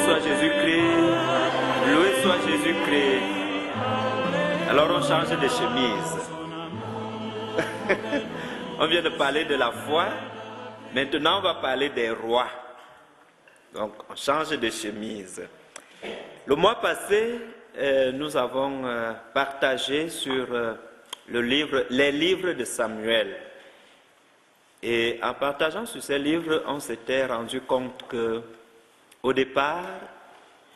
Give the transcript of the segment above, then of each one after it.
soit Jésus-Christ. Loué soit Jésus-Christ. Alors on change de chemise. On vient de parler de la foi. Maintenant on va parler des rois. Donc on change de chemise. Le mois passé, nous avons partagé sur les livres de Samuel. Et en partageant sur ces livres, on s'était rendu compte que, au départ,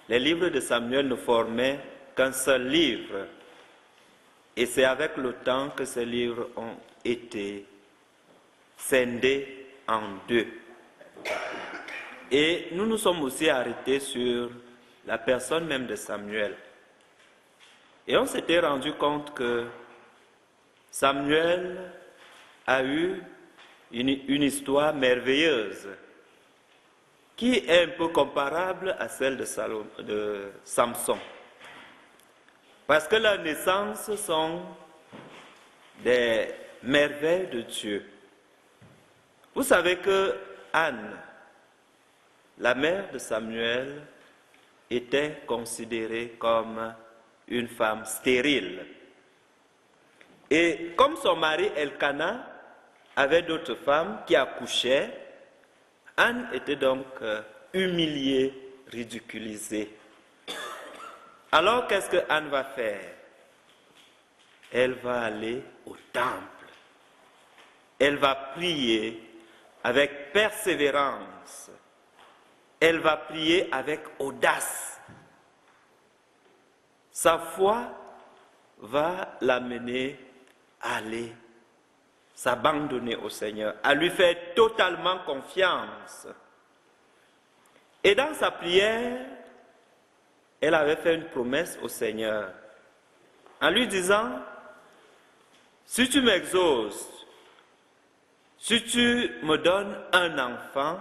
les livres de Samuel ne formaient qu'un seul livre. Et c'est avec le temps que ces livres ont été scindés en deux. Et nous nous sommes aussi arrêtés sur la personne même de Samuel. Et on s'était rendu compte que Samuel a eu une histoire merveilleuse qui est un peu comparable à celle de Samson. Parce que leurs naissances sont des merveilles de Dieu. Vous savez que Anne, la mère de Samuel, était considérée comme une femme stérile. Et comme son mari Elkana avait d'autres femmes qui accouchaient, Anne était donc humiliée, ridiculisée. Alors qu'est-ce que Anne va faire? Elle va aller au temple. Elle va prier avec persévérance. Elle va prier avec audace. Sa foi va l'amener à aller s'abandonner au Seigneur, à lui faire totalement confiance. Et dans sa prière, elle avait fait une promesse au Seigneur, en lui disant, si tu m'exauces, si tu me donnes un enfant,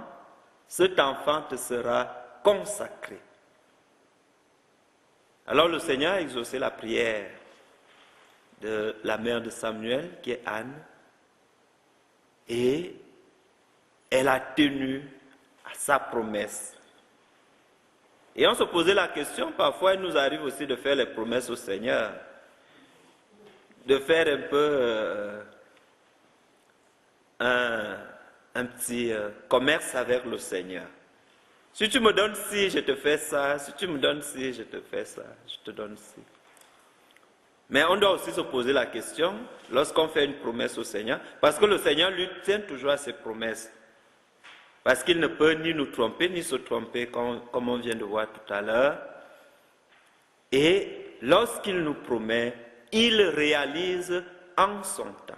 cet enfant te sera consacré. Alors le Seigneur a exaucé la prière de la mère de Samuel, qui est Anne, et elle a tenu à sa promesse. Et on se posait la question, parfois il nous arrive aussi de faire les promesses au Seigneur, de faire un peu un petit commerce avec le Seigneur. Si tu me donnes ci, je te fais ça. Si tu me donnes ci, je te fais ça. Je te donne ci. Mais on doit aussi se poser la question, lorsqu'on fait une promesse au Seigneur, parce que le Seigneur lui tient toujours à ses promesses. Parce qu'il ne peut ni nous tromper, ni se tromper, comme on vient de voir tout à l'heure. Et lorsqu'il nous promet, il réalise en son temps.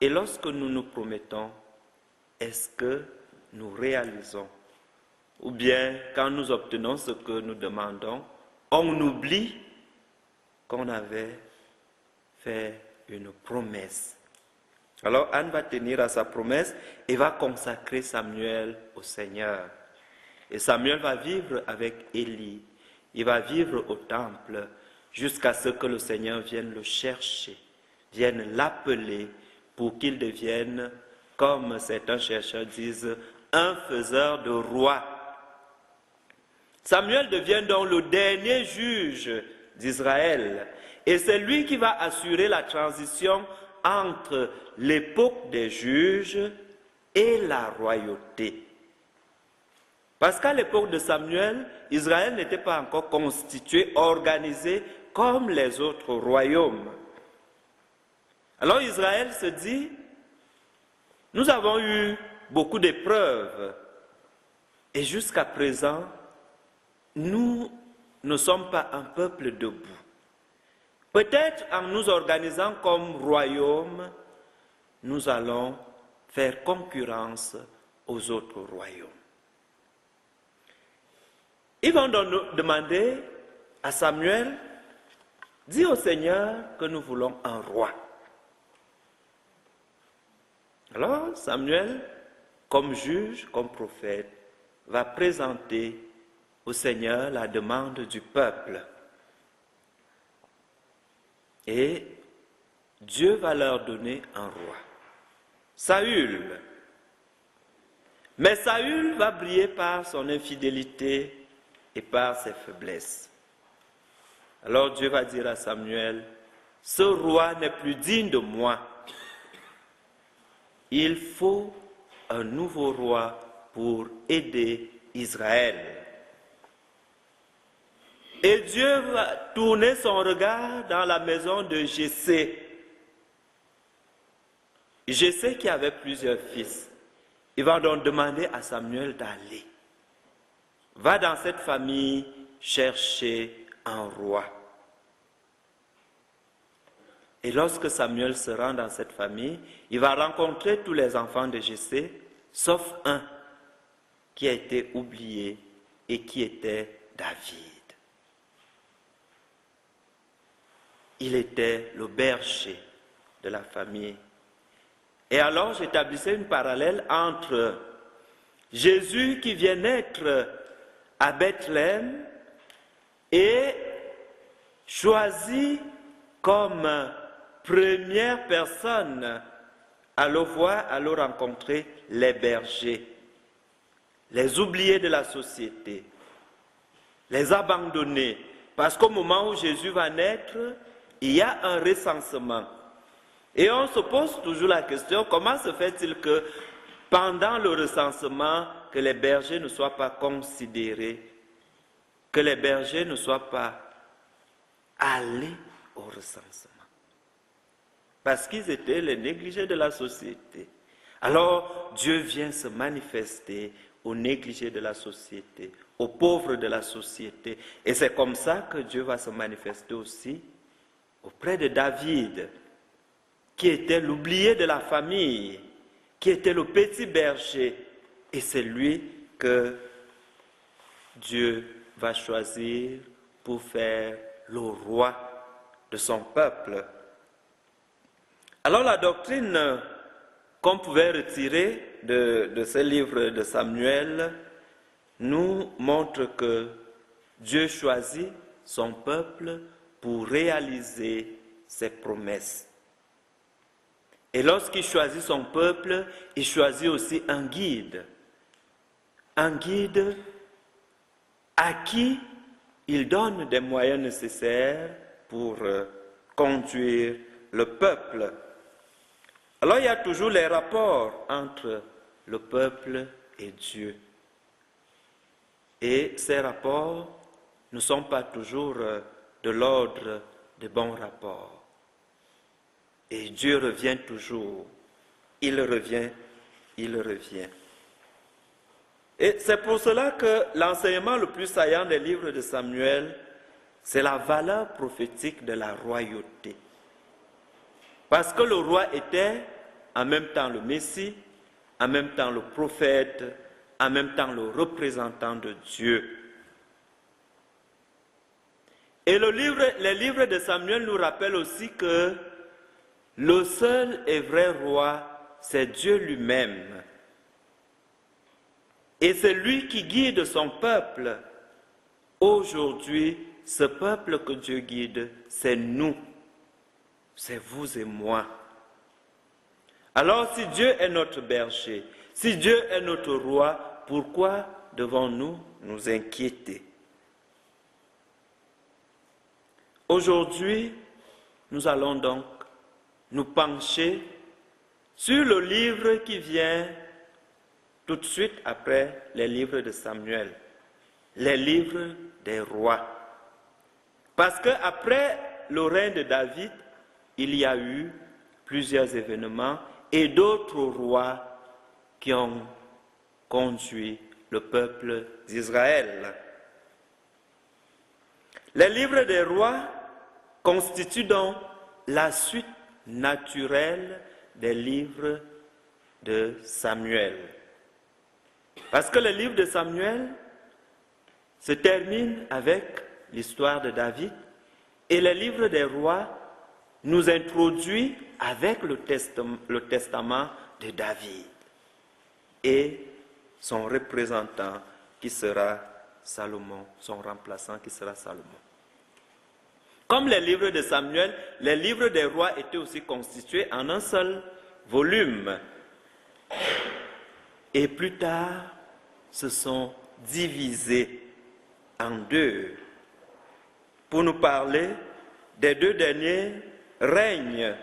Et lorsque nous nous promettons, est-ce que nous réalisons? Ou bien, quand nous obtenons ce que nous demandons, on oublie qu'on avait fait une promesse. Alors Anne va tenir à sa promesse et va consacrer Samuel au Seigneur. Et Samuel va vivre avec Élie. Il va vivre au temple jusqu'à ce que le Seigneur vienne le chercher, vienne l'appeler pour qu'il devienne, comme certains chercheurs disent, un faiseur de rois. Samuel devient donc le dernier juge d'Israël. Et c'est lui qui va assurer la transition entre l'époque des juges et la royauté. Parce qu'à l'époque de Samuel, Israël n'était pas encore constitué, organisé comme les autres royaumes. Alors Israël se dit, nous avons eu beaucoup d'épreuves et jusqu'à présent, nous ne sommes pas un peuple debout. Peut-être en nous organisant comme royaume, nous allons faire concurrence aux autres royaumes. Ils vont donc demander à Samuel, dis au Seigneur que nous voulons un roi. Alors Samuel, comme juge, comme prophète, va présenter au Seigneur la demande du peuple. Et Dieu va leur donner un roi, Saül. Mais Saül va briller par son infidélité et par ses faiblesses. Alors Dieu va dire à Samuel, ce roi n'est plus digne de moi. Il faut un nouveau roi pour aider Israël. Et Dieu va tourner son regard dans la maison de Jessé. Jessé qui avait plusieurs fils. Il va donc demander à Samuel d'aller. Va dans cette famille chercher un roi. Et lorsque Samuel se rend dans cette famille, il va rencontrer tous les enfants de Jessé, sauf un qui a été oublié et qui était David. Il était le berger de la famille. Et alors j'établissais une parallèle entre Jésus qui vient naître à Bethléem et choisi comme première personne à le voir, à le rencontrer, les bergers, les oubliés de la société, les abandonnés. Parce qu'au moment où Jésus va naître, il y a un recensement. Et on se pose toujours la question, comment se fait-il que pendant le recensement, que les bergers ne soient pas considérés, que les bergers ne soient pas allés au recensement? Parce qu'ils étaient les négligés de la société. Alors Dieu vient se manifester aux négligés de la société, aux pauvres de la société. Et c'est comme ça que Dieu va se manifester aussi auprès de David, qui était l'oublié de la famille, qui était le petit berger. Et c'est lui que Dieu va choisir pour faire le roi de son peuple. Alors la doctrine qu'on pouvait retirer de ce livre de Samuel nous montre que Dieu choisit son peuple pour réaliser ses promesses. Et lorsqu'il choisit son peuple, il choisit aussi un guide à qui il donne des moyens nécessaires pour conduire le peuple. Alors il y a toujours les rapports entre le peuple et Dieu. Et ces rapports ne sont pas toujours de l'ordre des bons rapports. Et Dieu revient toujours. Il revient. Et c'est pour cela que l'enseignement le plus saillant des livres de Samuel, c'est la valeur prophétique de la royauté. Parce que le roi était en même temps le Messie, en même temps le prophète, en même temps le représentant de Dieu. Et les livres de Samuel nous rappellent aussi que le seul et vrai roi, c'est Dieu lui-même. Et c'est lui qui guide son peuple. Aujourd'hui, ce peuple que Dieu guide, c'est nous. C'est vous et moi. Alors si Dieu est notre berger, si Dieu est notre roi, pourquoi devons-nous nous inquiéter? Aujourd'hui, nous allons donc nous pencher sur le livre qui vient tout de suite après les livres de Samuel, les livres des rois. Parce qu'après le règne de David, il y a eu plusieurs événements et d'autres rois qui ont conduit le peuple d'Israël. Les livres des rois constituent donc la suite naturelle des livres de Samuel. Parce que le livre de Samuel se termine avec l'histoire de David et le livre des rois nous introduit avec le testament de David et son représentant qui sera Salomon, son remplaçant qui sera Salomon. Comme les livres de Samuel, les livres des rois étaient aussi constitués en un seul volume. Et plus tard, se sont divisés en deux pour nous parler des deux derniers règnes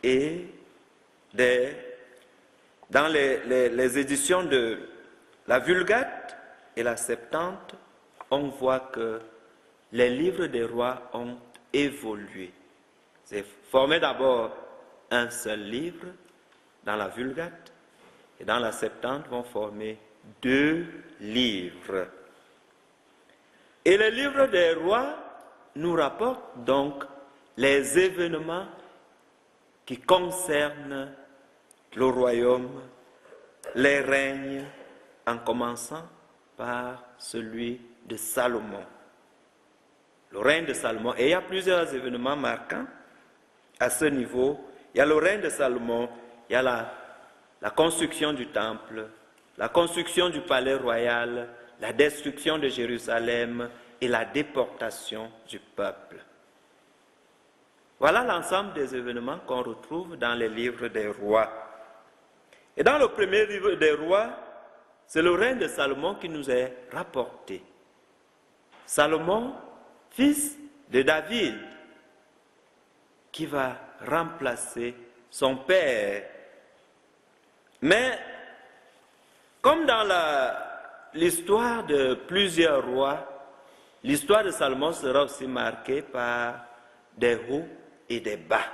et dans les éditions de la Vulgate et la Septante, on voit que les livres des rois ont évolué. C'est formé d'abord un seul livre dans la Vulgate et dans la Septante vont former deux livres. Et le livre des rois nous rapporte donc les événements qui concernent le royaume, les règnes, en commençant par celui de Salomon. Le règne de Salomon, et il y a plusieurs événements marquants à ce niveau. Il y a le règne de Salomon, il y a la construction du temple, la construction du palais royal, la destruction de Jérusalem et la déportation du peuple. Voilà l'ensemble des événements qu'on retrouve dans les livres des rois. Et dans le premier livre des rois, c'est le règne de Salomon qui nous est rapporté. Salomon, fils de David, qui va remplacer son père. Mais, comme dans l'histoire de plusieurs rois, l'histoire de Salomon sera aussi marquée par des hauts et des bas.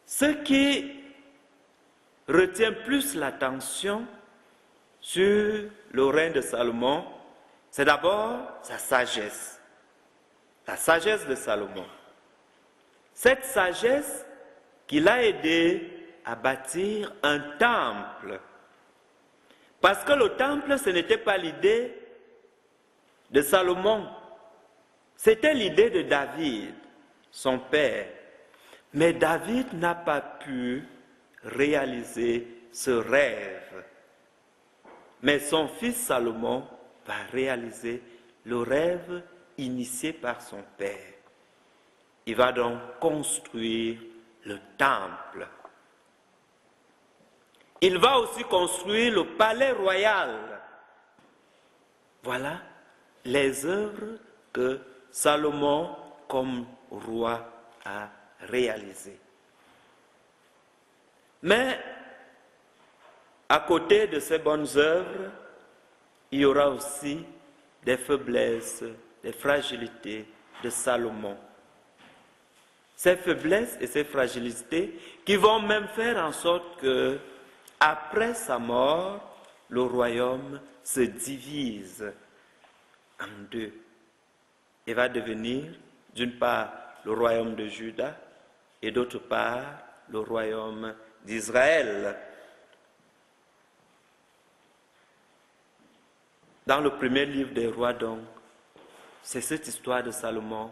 Ce qui retient plus l'attention sur le règne de Salomon, c'est d'abord sa sagesse, la sagesse de Salomon. Cette sagesse qui l'a aidé à bâtir un temple. Parce que le temple, ce n'était pas l'idée de Salomon, c'était l'idée de David, son père. Mais David n'a pas pu réaliser ce rêve. Mais son fils Salomon va réaliser le rêve initié par son père. Il va donc construire le temple. Il va aussi construire le palais royal. Voilà les œuvres que Salomon, comme roi, a réalisées. Mais, à côté de ces bonnes œuvres, il y aura aussi des faiblesses, des fragilités de Salomon. Ces faiblesses et ces fragilités qui vont même faire en sorte que, après sa mort, le royaume se divise en deux et va devenir, d'une part, le royaume de Juda et d'autre part, le royaume d'Israël. Dans le premier livre des rois, donc, c'est cette histoire de Salomon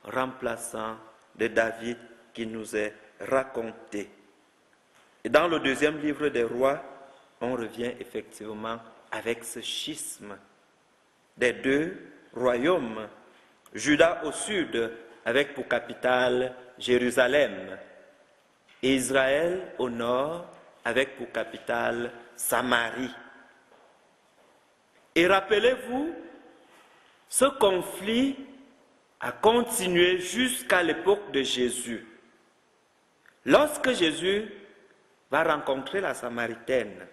remplaçant de David qui nous est racontée. Et dans le deuxième livre des rois, on revient effectivement avec ce schisme des deux royaumes. Juda au sud, avec pour capitale Jérusalem, et Israël au nord, avec pour capitale Samarie. Et rappelez-vous, ce conflit a continué jusqu'à l'époque de Jésus. Lorsque Jésus va rencontrer la Samaritaine,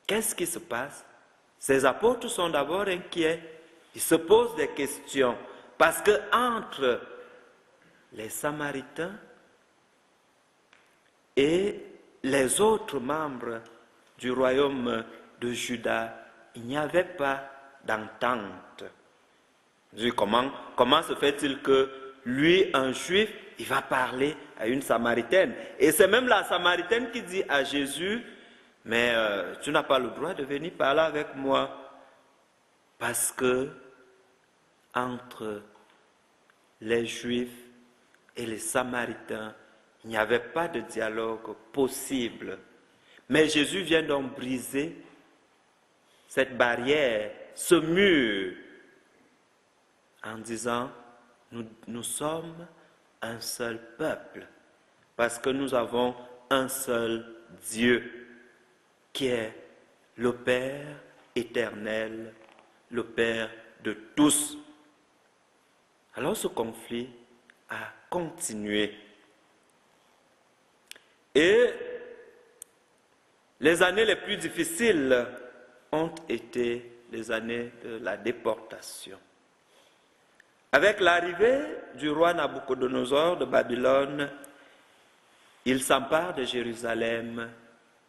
qu'est-ce qui se passe? Ses apôtres sont d'abord inquiets. Ils se posent des questions parce que entre les Samaritains et les autres membres du royaume de Juda, il n'y avait pas d'entente. Comment se fait-il que lui, un juif, il va parler à une Samaritaine? Et c'est même la Samaritaine qui dit à Jésus, mais tu n'as pas le droit de venir parler avec moi, parce que entre les Juifs et les Samaritains, il n'y avait pas de dialogue possible. Mais Jésus vient donc briser cette barrière, ce mur, en disant, nous sommes un seul peuple, parce que nous avons un seul Dieu, qui est le Père éternel, le Père de tous. Alors ce conflit a continué. Et les années les plus difficiles ont été les années de la déportation. Avec l'arrivée du roi Nabuchodonosor de Babylone, il s'empare de Jérusalem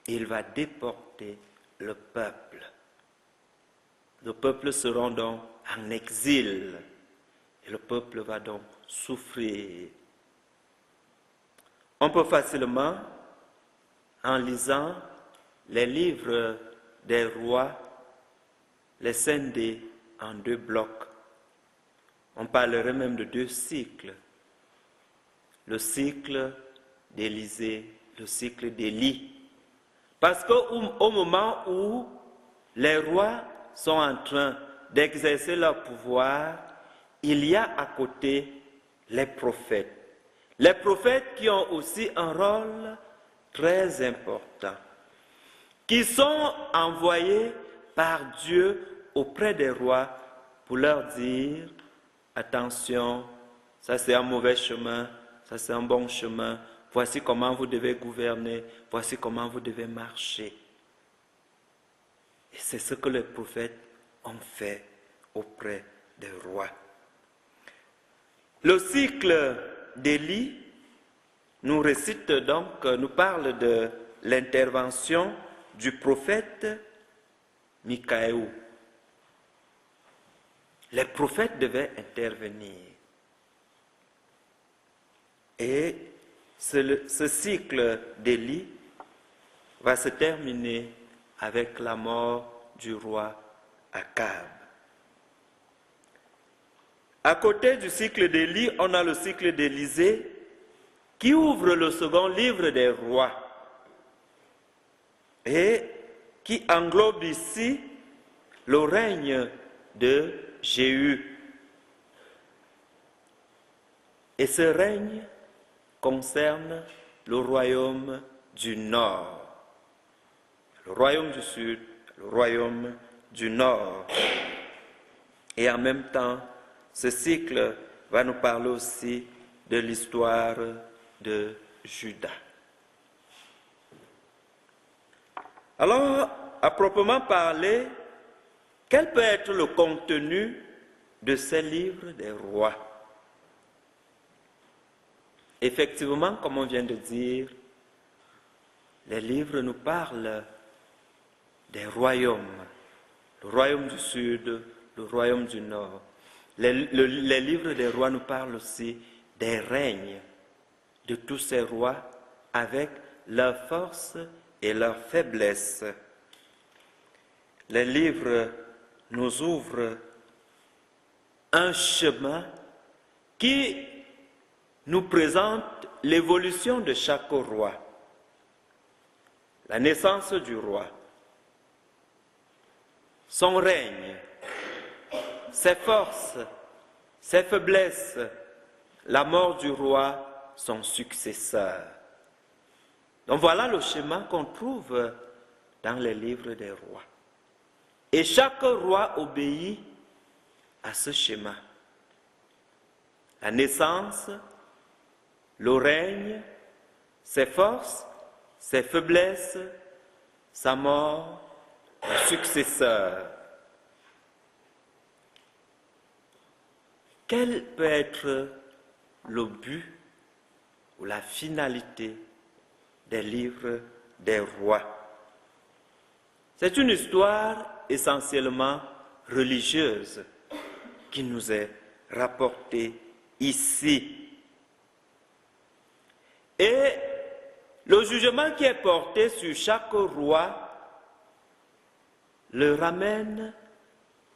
et il va déporter le peuple. Le peuple sera donc en exil et le peuple va donc souffrir. On peut facilement, en lisant les livres des rois, les scinder en deux blocs. On parlerait même de deux cycles. Le cycle d'Élisée, le cycle d'Élie. Parce qu'au moment où les rois sont en train d'exercer leur pouvoir, il y a à côté les prophètes. Les prophètes qui ont aussi un rôle très important, qui sont envoyés par Dieu auprès des rois pour leur dire « Attention, ça c'est un mauvais chemin, ça c'est un bon chemin, voici comment vous devez gouverner, voici comment vous devez marcher. » Et c'est ce que les prophètes ont fait auprès des rois. Le cycle d'Élie nous récite donc, nous parle de l'intervention du prophète Michaël. Les prophètes devaient intervenir. Et ce cycle d'Élie va se terminer avec la mort du roi Akab. À côté du cycle d'Élie, on a le cycle d'Élisée qui ouvre le second livre des rois et qui englobe ici le règne de Jéhu. Et ce règne concerne le royaume du Nord, le royaume du Sud, le royaume du Nord. Et en même temps, ce cycle va nous parler aussi de l'histoire de Juda. Alors, à proprement parler, quel peut être le contenu de ces livres des rois? Effectivement, comme on vient de dire, les livres nous parlent des royaumes, le royaume du Sud, le royaume du Nord. Les livres des rois nous parlent aussi des règnes de tous ces rois avec leurs forces et leurs faiblesses. Les livres nous ouvrent un chemin qui nous présente l'évolution de chaque roi, la naissance du roi, son règne, ses forces, ses faiblesses, la mort du roi, son successeur. Donc voilà le schéma qu'on trouve dans les livres des rois. Et chaque roi obéit à ce schéma. La naissance, le règne, ses forces, ses faiblesses, sa mort, le successeur. Quel peut être le but ou la finalité des livres des rois? C'est une histoire essentiellement religieuse qui nous est rapportée ici. Et le jugement qui est porté sur chaque roi le ramène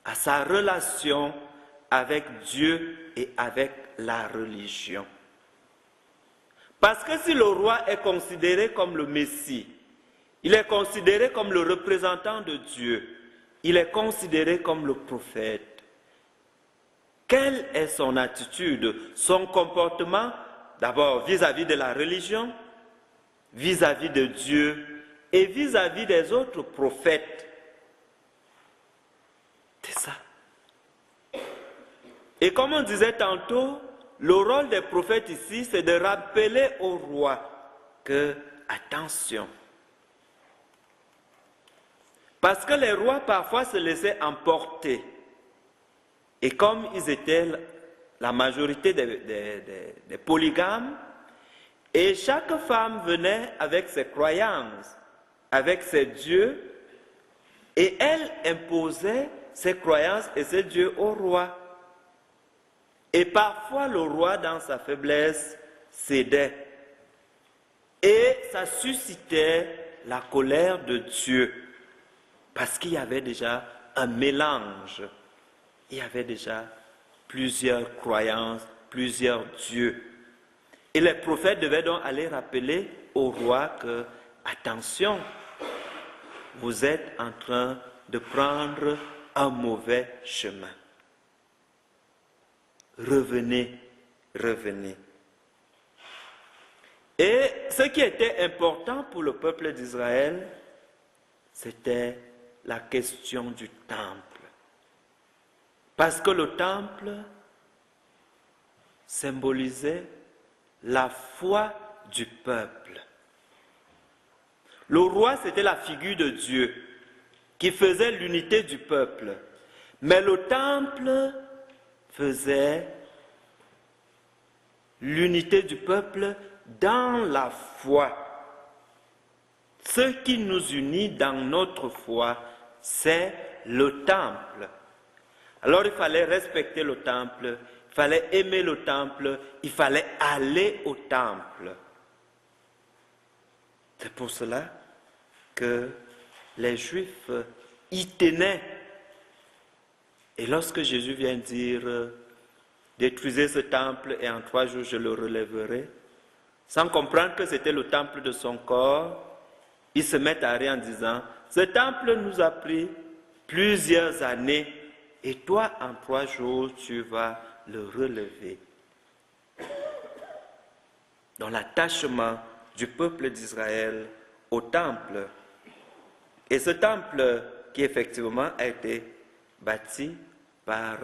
à sa relation avec Dieu et avec la religion. Parce que si le roi est considéré comme le Messie, il est considéré comme le représentant de Dieu, il est considéré comme le prophète. Quelle est son attitude, son comportement, d'abord vis-à-vis de la religion, vis-à-vis de Dieu et vis-à-vis des autres prophètes? Et comme on disait tantôt, le rôle des prophètes ici, c'est de rappeler au roi que, attention, parce que les rois parfois se laissaient emporter. Et comme ils étaient la majorité des polygames, et chaque femme venait avec ses croyances, avec ses dieux, et elle imposait ses croyances et ses dieux au roi. Et parfois le roi, dans sa faiblesse, cédait. Et ça suscitait la colère de Dieu, parce qu'il y avait déjà un mélange. Il y avait déjà plusieurs croyances, plusieurs dieux. Et les prophètes devaient donc aller rappeler au roi que, attention, vous êtes en train de prendre un mauvais chemin. Revenez, revenez. Et ce qui était important pour le peuple d'Israël, c'était la question du temple. Parce que le temple symbolisait la foi du peuple. Le roi, c'était la figure de Dieu qui faisait l'unité du peuple. Mais le temple faisait l'unité du peuple dans la foi. Ce qui nous unit dans notre foi, c'est le temple. Alors il fallait respecter le temple, il fallait aimer le temple, il fallait aller au temple. C'est pour cela que les Juifs y tenaient. Et lorsque Jésus vient dire « Détruisez ce temple et en 3 jours je le relèverai », sans comprendre que c'était le temple de son corps, ils se mettent à rire en disant « Ce temple nous a pris plusieurs années et toi en 3 jours tu vas le relever. » Dans l'attachement du peuple d'Israël au temple. Et ce temple qui effectivement a été bâti par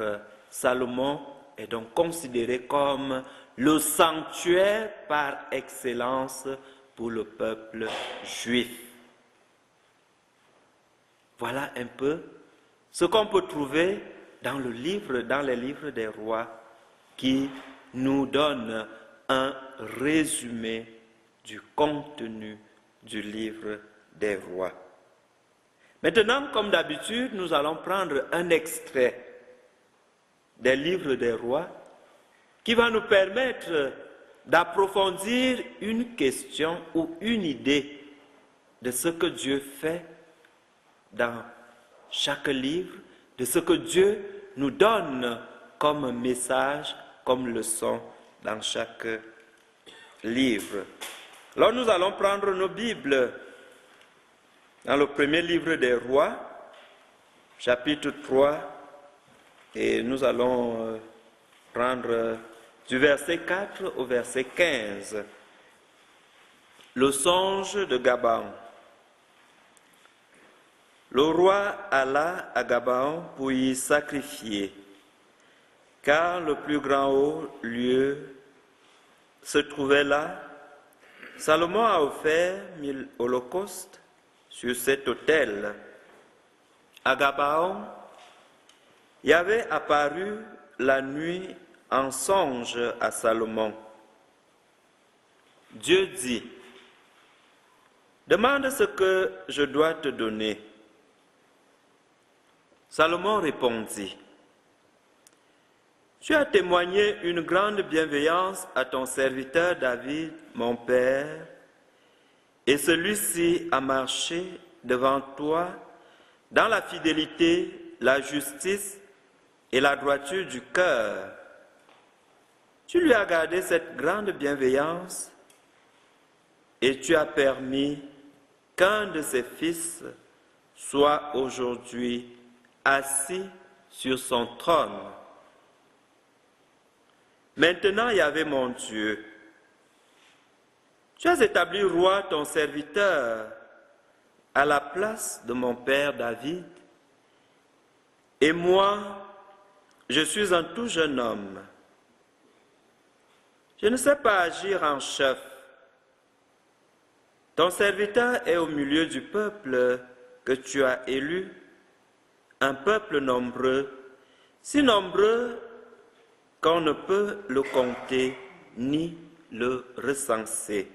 Salomon est donc considéré comme le sanctuaire par excellence pour le peuple juif. Voilà un peu ce qu'on peut trouver dans les livres des rois qui nous donnent un résumé du contenu du livre des rois. Maintenant, comme d'habitude, nous allons prendre un extrait des livres des rois qui va nous permettre d'approfondir une question ou une idée de ce que Dieu fait dans chaque livre, de ce que Dieu nous donne comme message, comme leçon dans chaque livre. Alors nous allons prendre nos Bibles dans le premier livre des rois, chapitre 3, et nous allons prendre du verset 4 au verset 15. Le songe de Gabaon. Le roi alla à Gabaon pour y sacrifier, car le plus grand haut lieu se trouvait là. Salomon a offert 1000 holocaustes sur cet autel. À Gabaon, il y avait apparu la nuit en songe à Salomon. Dieu dit, « Demande ce que je dois te donner. » Salomon répondit, « Tu as témoigné une grande bienveillance à ton serviteur David, mon père, et celui-ci a marché devant toi dans la fidélité, la justice et la droiture du cœur. Tu lui as gardé cette grande bienveillance et tu as permis qu'un de ses fils soit aujourd'hui assis sur son trône. Maintenant, Yahvé mon Dieu, tu as établi roi ton serviteur à la place de mon père David, et moi, je suis un tout jeune homme. Je ne sais pas agir en chef. Ton serviteur est au milieu du peuple que tu as élu, un peuple nombreux, si nombreux qu'on ne peut le compter ni le recenser.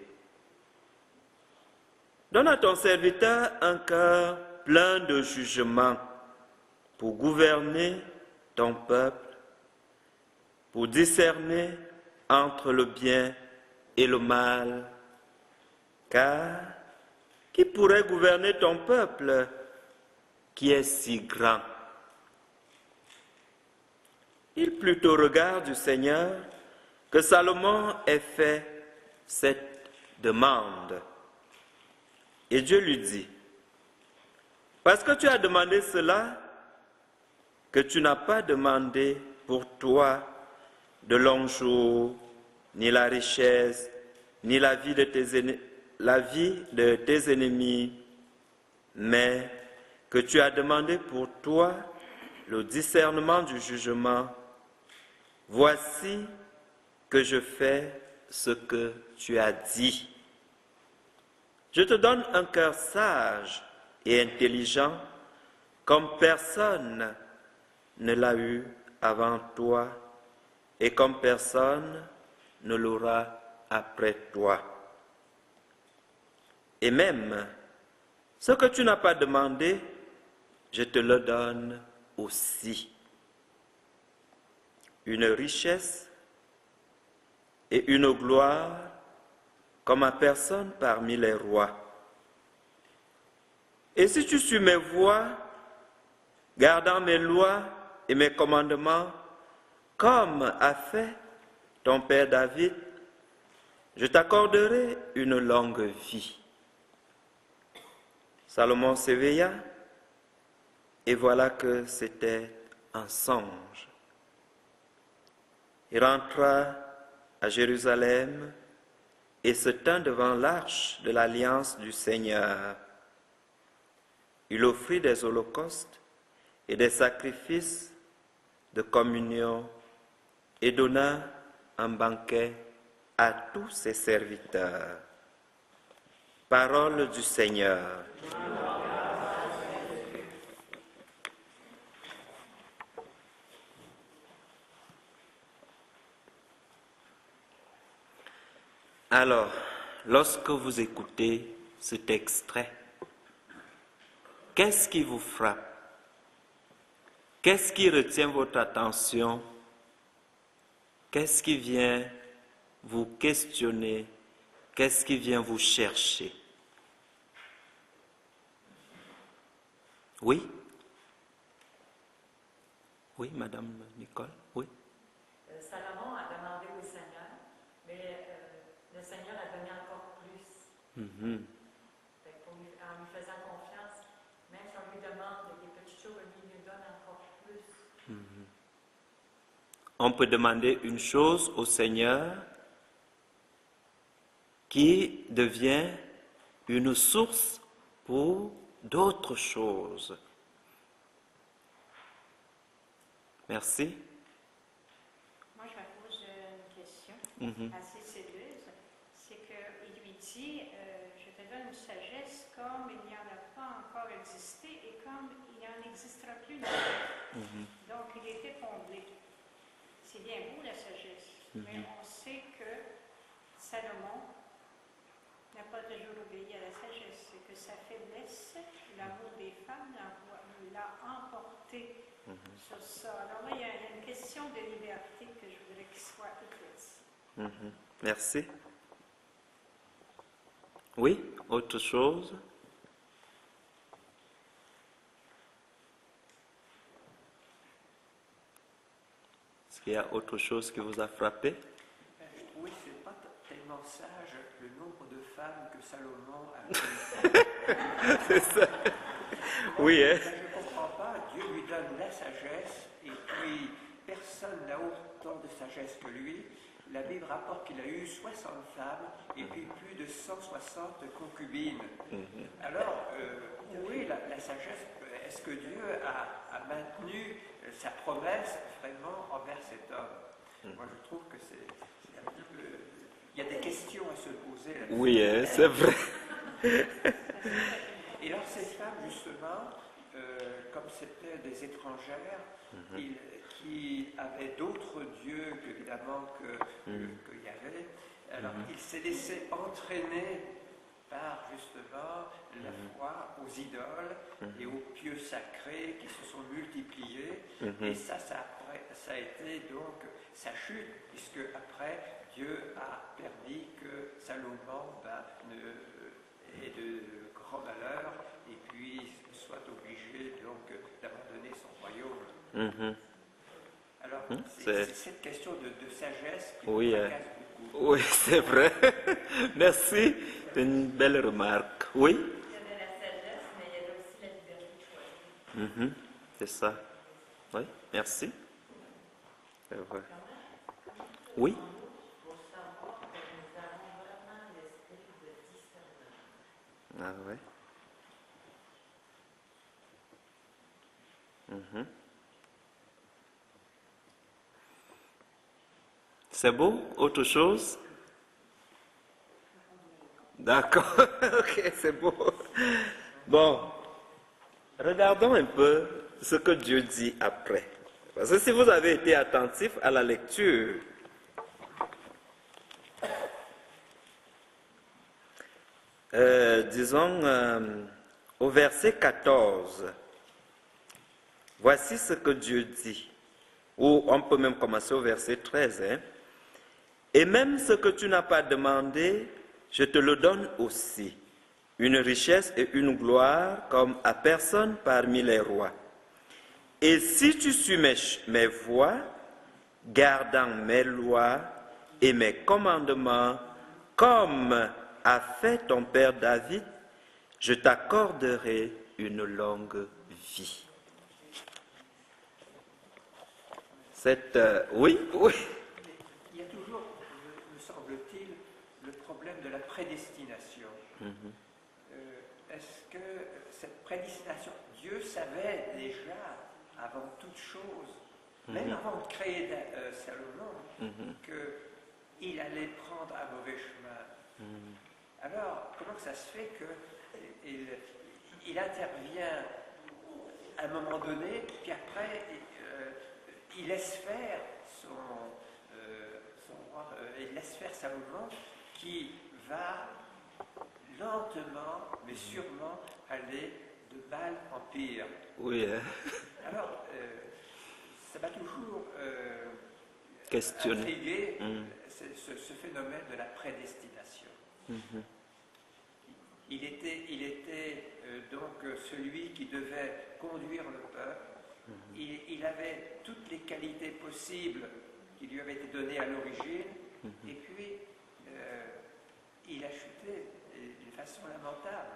Donne à ton serviteur un cœur plein de jugement pour gouverner ton peuple, pour discerner entre le bien et le mal. Car qui pourrait gouverner ton peuple qui est si grand? Il plut au regard du Seigneur que Salomon ait fait cette demande. Et Dieu lui dit, parce que tu as demandé cela, que tu n'as pas demandé pour toi de longs jours, ni la richesse, ni la vie de tes ennemis, mais que tu as demandé pour toi le discernement du jugement. Voici que je fais ce que tu as dit. Je te donne un cœur sage et intelligent, comme personne ne l'a eu avant toi, et comme personne ne l'aura après toi. Et même ce que tu n'as pas demandé, je te le donne aussi. Une richesse et une gloire comme à personne parmi les rois. Et si tu suis mes voies, gardant mes lois et mes commandements, comme a fait ton père David, je t'accorderai une longue vie. Salomon s'éveilla, et voilà que c'était un songe. Il rentra à Jérusalem et se tint devant l'arche de l'alliance du Seigneur. Il offrit des holocaustes et des sacrifices de communion et donna un banquet à tous ses serviteurs. Parole du Seigneur. Alors, lorsque vous écoutez cet extrait, qu'est-ce qui vous frappe? Qu'est-ce qui retient votre attention? Qu'est-ce qui vient vous questionner? Qu'est-ce qui vient vous chercher? Oui? Oui, Madame Nicole? Oui? Salomon a demandé au Seigneur, mais le Seigneur a donné encore plus. Mm-hmm. En lui faisant confiance, même si on lui demande des petites choses, il lui donne encore plus. Mm-hmm. On peut demander une chose au Seigneur qui devient une source pour d'autres choses. Merci. Moi, je me pose une question assez sérieuse. C'est qu'il lui dit, je te donne une sagesse comme il n'y en a pas encore existé et comme il n'en existera plus. Donc, il était comblé. C'est bien beau la sagesse, mais on sait que Salomon n'a pas toujours obéi à la sagesse. C'est que sa faiblesse, l'amour des femmes l'a emporté sur ça. Alors là, il y a une question de liberté que je voudrais qu'il soit éclairci. Merci. Oui, autre chose? Est-ce qu'il y a autre chose qui vous a frappé? Je trouvais que ce n'est pas tellement sage le nombre de femmes que Salomon a. C'est ça. Oui, hein? Je ne comprends pas. Dieu lui donne la sagesse et puis personne n'a autant de sagesse que lui. La Bible rapporte qu'il a eu 60 femmes et puis plus de 160 concubines. Alors, où est la sagesse? est-ce que Dieu a maintenu sa promesse vraiment envers cet homme? Moi, je trouve que c'est un petit peu... Il y a des questions à se poser là-dessus. Oui, c'est vrai. Et alors, ces femmes, justement, comme c'était des étrangères, qui avaient d'autres dieux, évidemment, que Yahvé, alors il s'est laissé entraîner par, justement, la foi aux idoles et aux pieux sacrés qui se sont multipliés. Et ça a été donc sa chute, puisque après, Dieu a permis que Salomon ait de grands malheurs et puis soit obligé donc d'abandonner son royaume. Alors, c'est cette question de sagesse qui Oui, me tracasse beaucoup. oui, c'est vrai. Merci, c'est une belle remarque. Oui, Il y avait la sagesse, mais il y avait aussi la liberté de choisir. c'est ça. Oui, merci. C'est vrai. Oui. Pour savoir que nous avons vraiment l'esprit de discernement. Ah ouais. C'est beau? Autre chose? D'accord, ok, c'est beau. Bon, regardons un peu ce que Dieu dit après. Parce que si vous avez été attentif à la lecture, disons au verset 14, voici ce que Dieu dit. Ou on peut même commencer au verset 13. Et même ce que tu n'as pas demandé, je te le donne aussi, une richesse et une gloire comme à personne parmi les rois. Et si tu suis mes voies, gardant mes lois et mes commandements, comme a fait ton père David, je t'accorderai une longue vie. Oui. Il y a toujours, me semble-t-il, le problème de la prédestination. Est-ce que cette prédestination, Dieu savait déjà, avant toute chose, même avant de créer Salomon, qu'il allait prendre un mauvais chemin. Alors, comment ça se fait qu'il intervient à un moment donné, puis après, il laisse faire il laisse faire Salomon qui va lentement, mais sûrement, aller de mal en pire. Oui. Alors, ça m'a toujours Questionner. intrigué ce phénomène de la prédestination. Il était donc celui qui devait conduire le peuple. Il avait toutes les qualités possibles qui lui avaient été données à l'origine, et puis il a chuté d'une façon lamentable.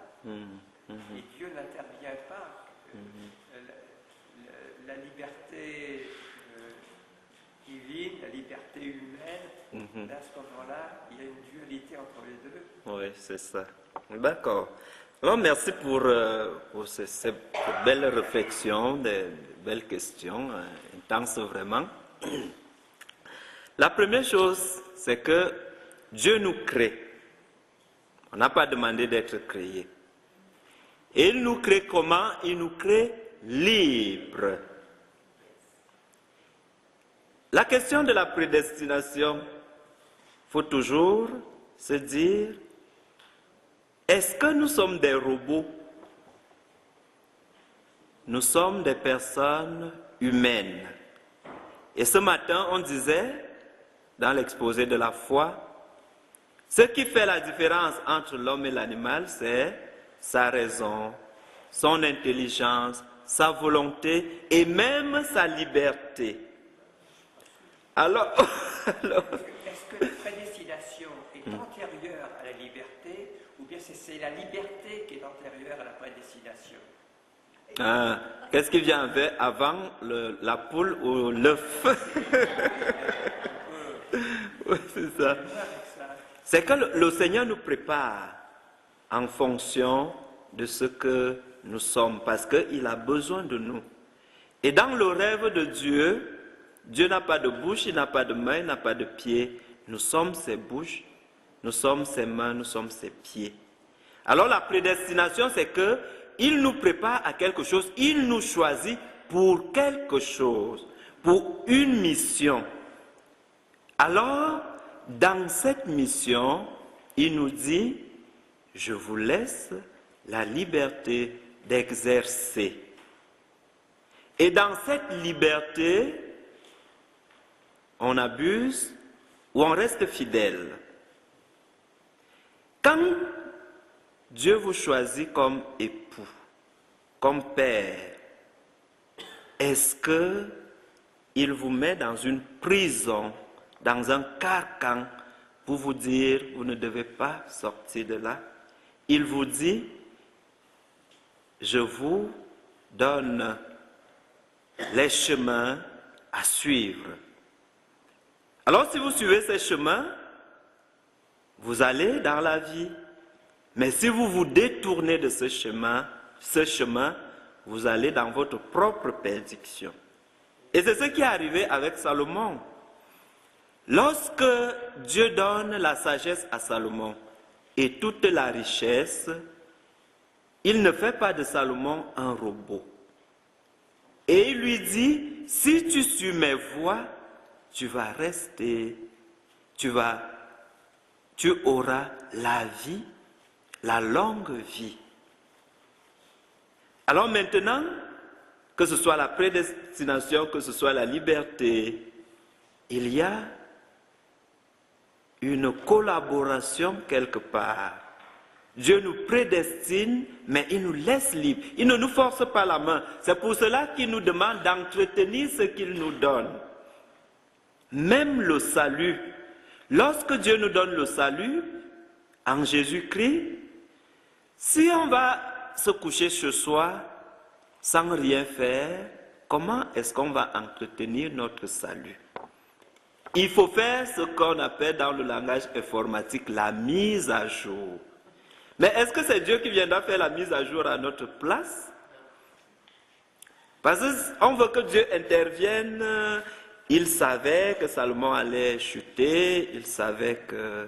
Et Dieu n'intervient pas. La liberté divine, la liberté humaine, à ce moment-là, il y a une dualité entre les deux. Oui, c'est ça. D'accord. Alors, merci pour ces belles réflexions, des belles questions, intenses vraiment. La première chose, c'est que Dieu nous crée. On n'a pas demandé d'être créé. Et il nous crée comment? Il nous crée libres. La question de la prédestination, il faut toujours se dire, est-ce que nous sommes des robots? Nous sommes des personnes humaines. Et ce matin, on disait, dans l'exposé de la foi, ce qui fait la différence entre l'homme et l'animal, c'est sa raison, son intelligence, sa volonté et même sa liberté. Alors, est-ce que la prédestination est antérieure à la liberté, ou bien c'est la liberté qui est antérieure à la prédestination? Qu'est-ce qui vient avant la poule ou l'œuf? Oui, c'est ça. C'est que le Seigneur nous prépare en fonction de ce que nous sommes, parce qu'il a besoin de nous. Et dans le rêve de Dieu, Dieu n'a pas de bouche, il n'a pas de main, il n'a pas de pied. Nous sommes ses bouches, nous sommes ses mains, nous sommes ses pieds. Alors la prédestination, c'est que il nous prépare à quelque chose, il nous choisit pour quelque chose, pour une mission. Alors, dans cette mission, il nous dit, je vous laisse la liberté d'exercer. Et dans cette liberté, on abuse ou on reste fidèle. Quand Dieu vous choisit comme époux, comme père, est-ce qu'il vous met dans une prison, dans un carcan, pour vous dire, vous ne devez pas sortir de là? Il vous dit, je vous donne les chemins à suivre. Alors si vous suivez ces chemins, vous allez dans la vie. Mais si vous vous détournez de ce chemin, vous allez dans votre propre perdition. Et c'est ce qui est arrivé avec Salomon. Lorsque Dieu donne la sagesse à Salomon et toute la richesse, il ne fait pas de Salomon un robot. Et il lui dit, si tu suis mes voies, tu vas rester, tu auras la vie, la longue vie. Alors maintenant, que ce soit la prédestination, que ce soit la liberté, il y a une collaboration quelque part. Dieu nous prédestine, mais il nous laisse libres. Il ne nous force pas la main. C'est pour cela qu'il nous demande d'entretenir ce qu'il nous donne. Même le salut. Lorsque Dieu nous donne le salut, en Jésus-Christ, si on va se coucher ce soir sans rien faire, comment est-ce qu'on va entretenir notre salut? Il faut faire ce qu'on appelle dans le langage informatique la mise à jour. Mais est-ce que c'est Dieu qui viendra faire la mise à jour à notre place? Parce qu'on veut que Dieu intervienne. Il savait que Salomon allait chuter, il savait que.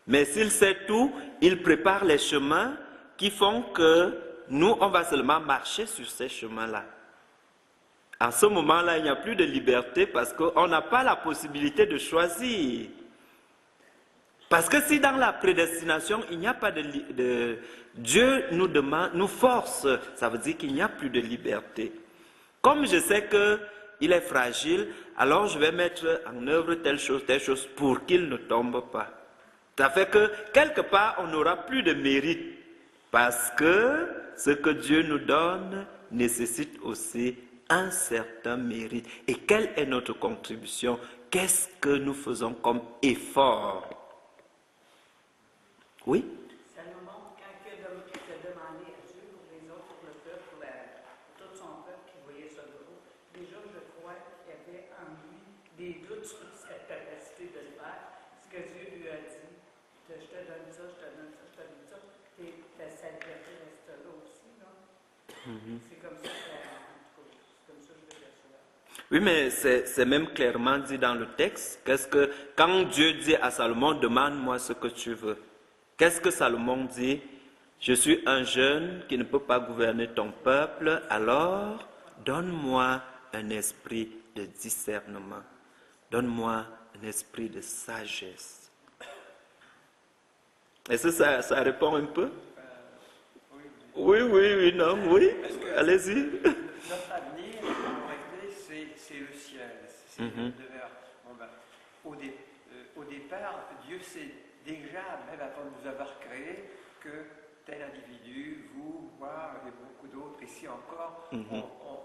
Mais s'il sait tout, il prépare les chemins qui font que nous, on va seulement marcher sur ces chemins-là. À ce moment-là, il n'y a plus de liberté parce qu'on n'a pas la possibilité de choisir. Parce que si dans la prédestination, il n'y a pas de Dieu nous demande, nous force, ça veut dire qu'il n'y a plus de liberté. Comme je sais qu'il est fragile, alors je vais mettre en œuvre telle chose pour qu'il ne tombe pas. Ça fait que quelque part, on n'aura plus de mérite. Parce que ce que Dieu nous donne nécessite aussi un certain mérite. Et quelle est notre contribution? Qu'est-ce que nous faisons comme effort? Oui? Salomon, quand il a demandé à Dieu pour les autres, pour le peuple, pour tout son peuple qui voyait ça gros, déjà je crois qu'il y avait en lui des doutes sur sa capacité de le faire. Ce que Dieu lui a dit, je te donne ça, je te donne ça, je te donne ça, et sa liberté reste là aussi. Non? C'est comme ça que je le perçois. Oui, mais c'est même clairement dit dans le texte. Quand Dieu dit à Salomon, demande-moi ce que tu veux. Qu'est-ce que Salomon dit? Je suis un jeune qui ne peut pas gouverner ton peuple, alors donne-moi un esprit de discernement. Donne-moi un esprit de sagesse. Est-ce que ça répond un peu? Oui, non, oui. Allez-y. Notre avenir, en réalité, c'est le ciel. C'est au départ, Dieu sait déjà, même avant de nous avoir créés, que tel individu, vous, moi et beaucoup d'autres, ici encore,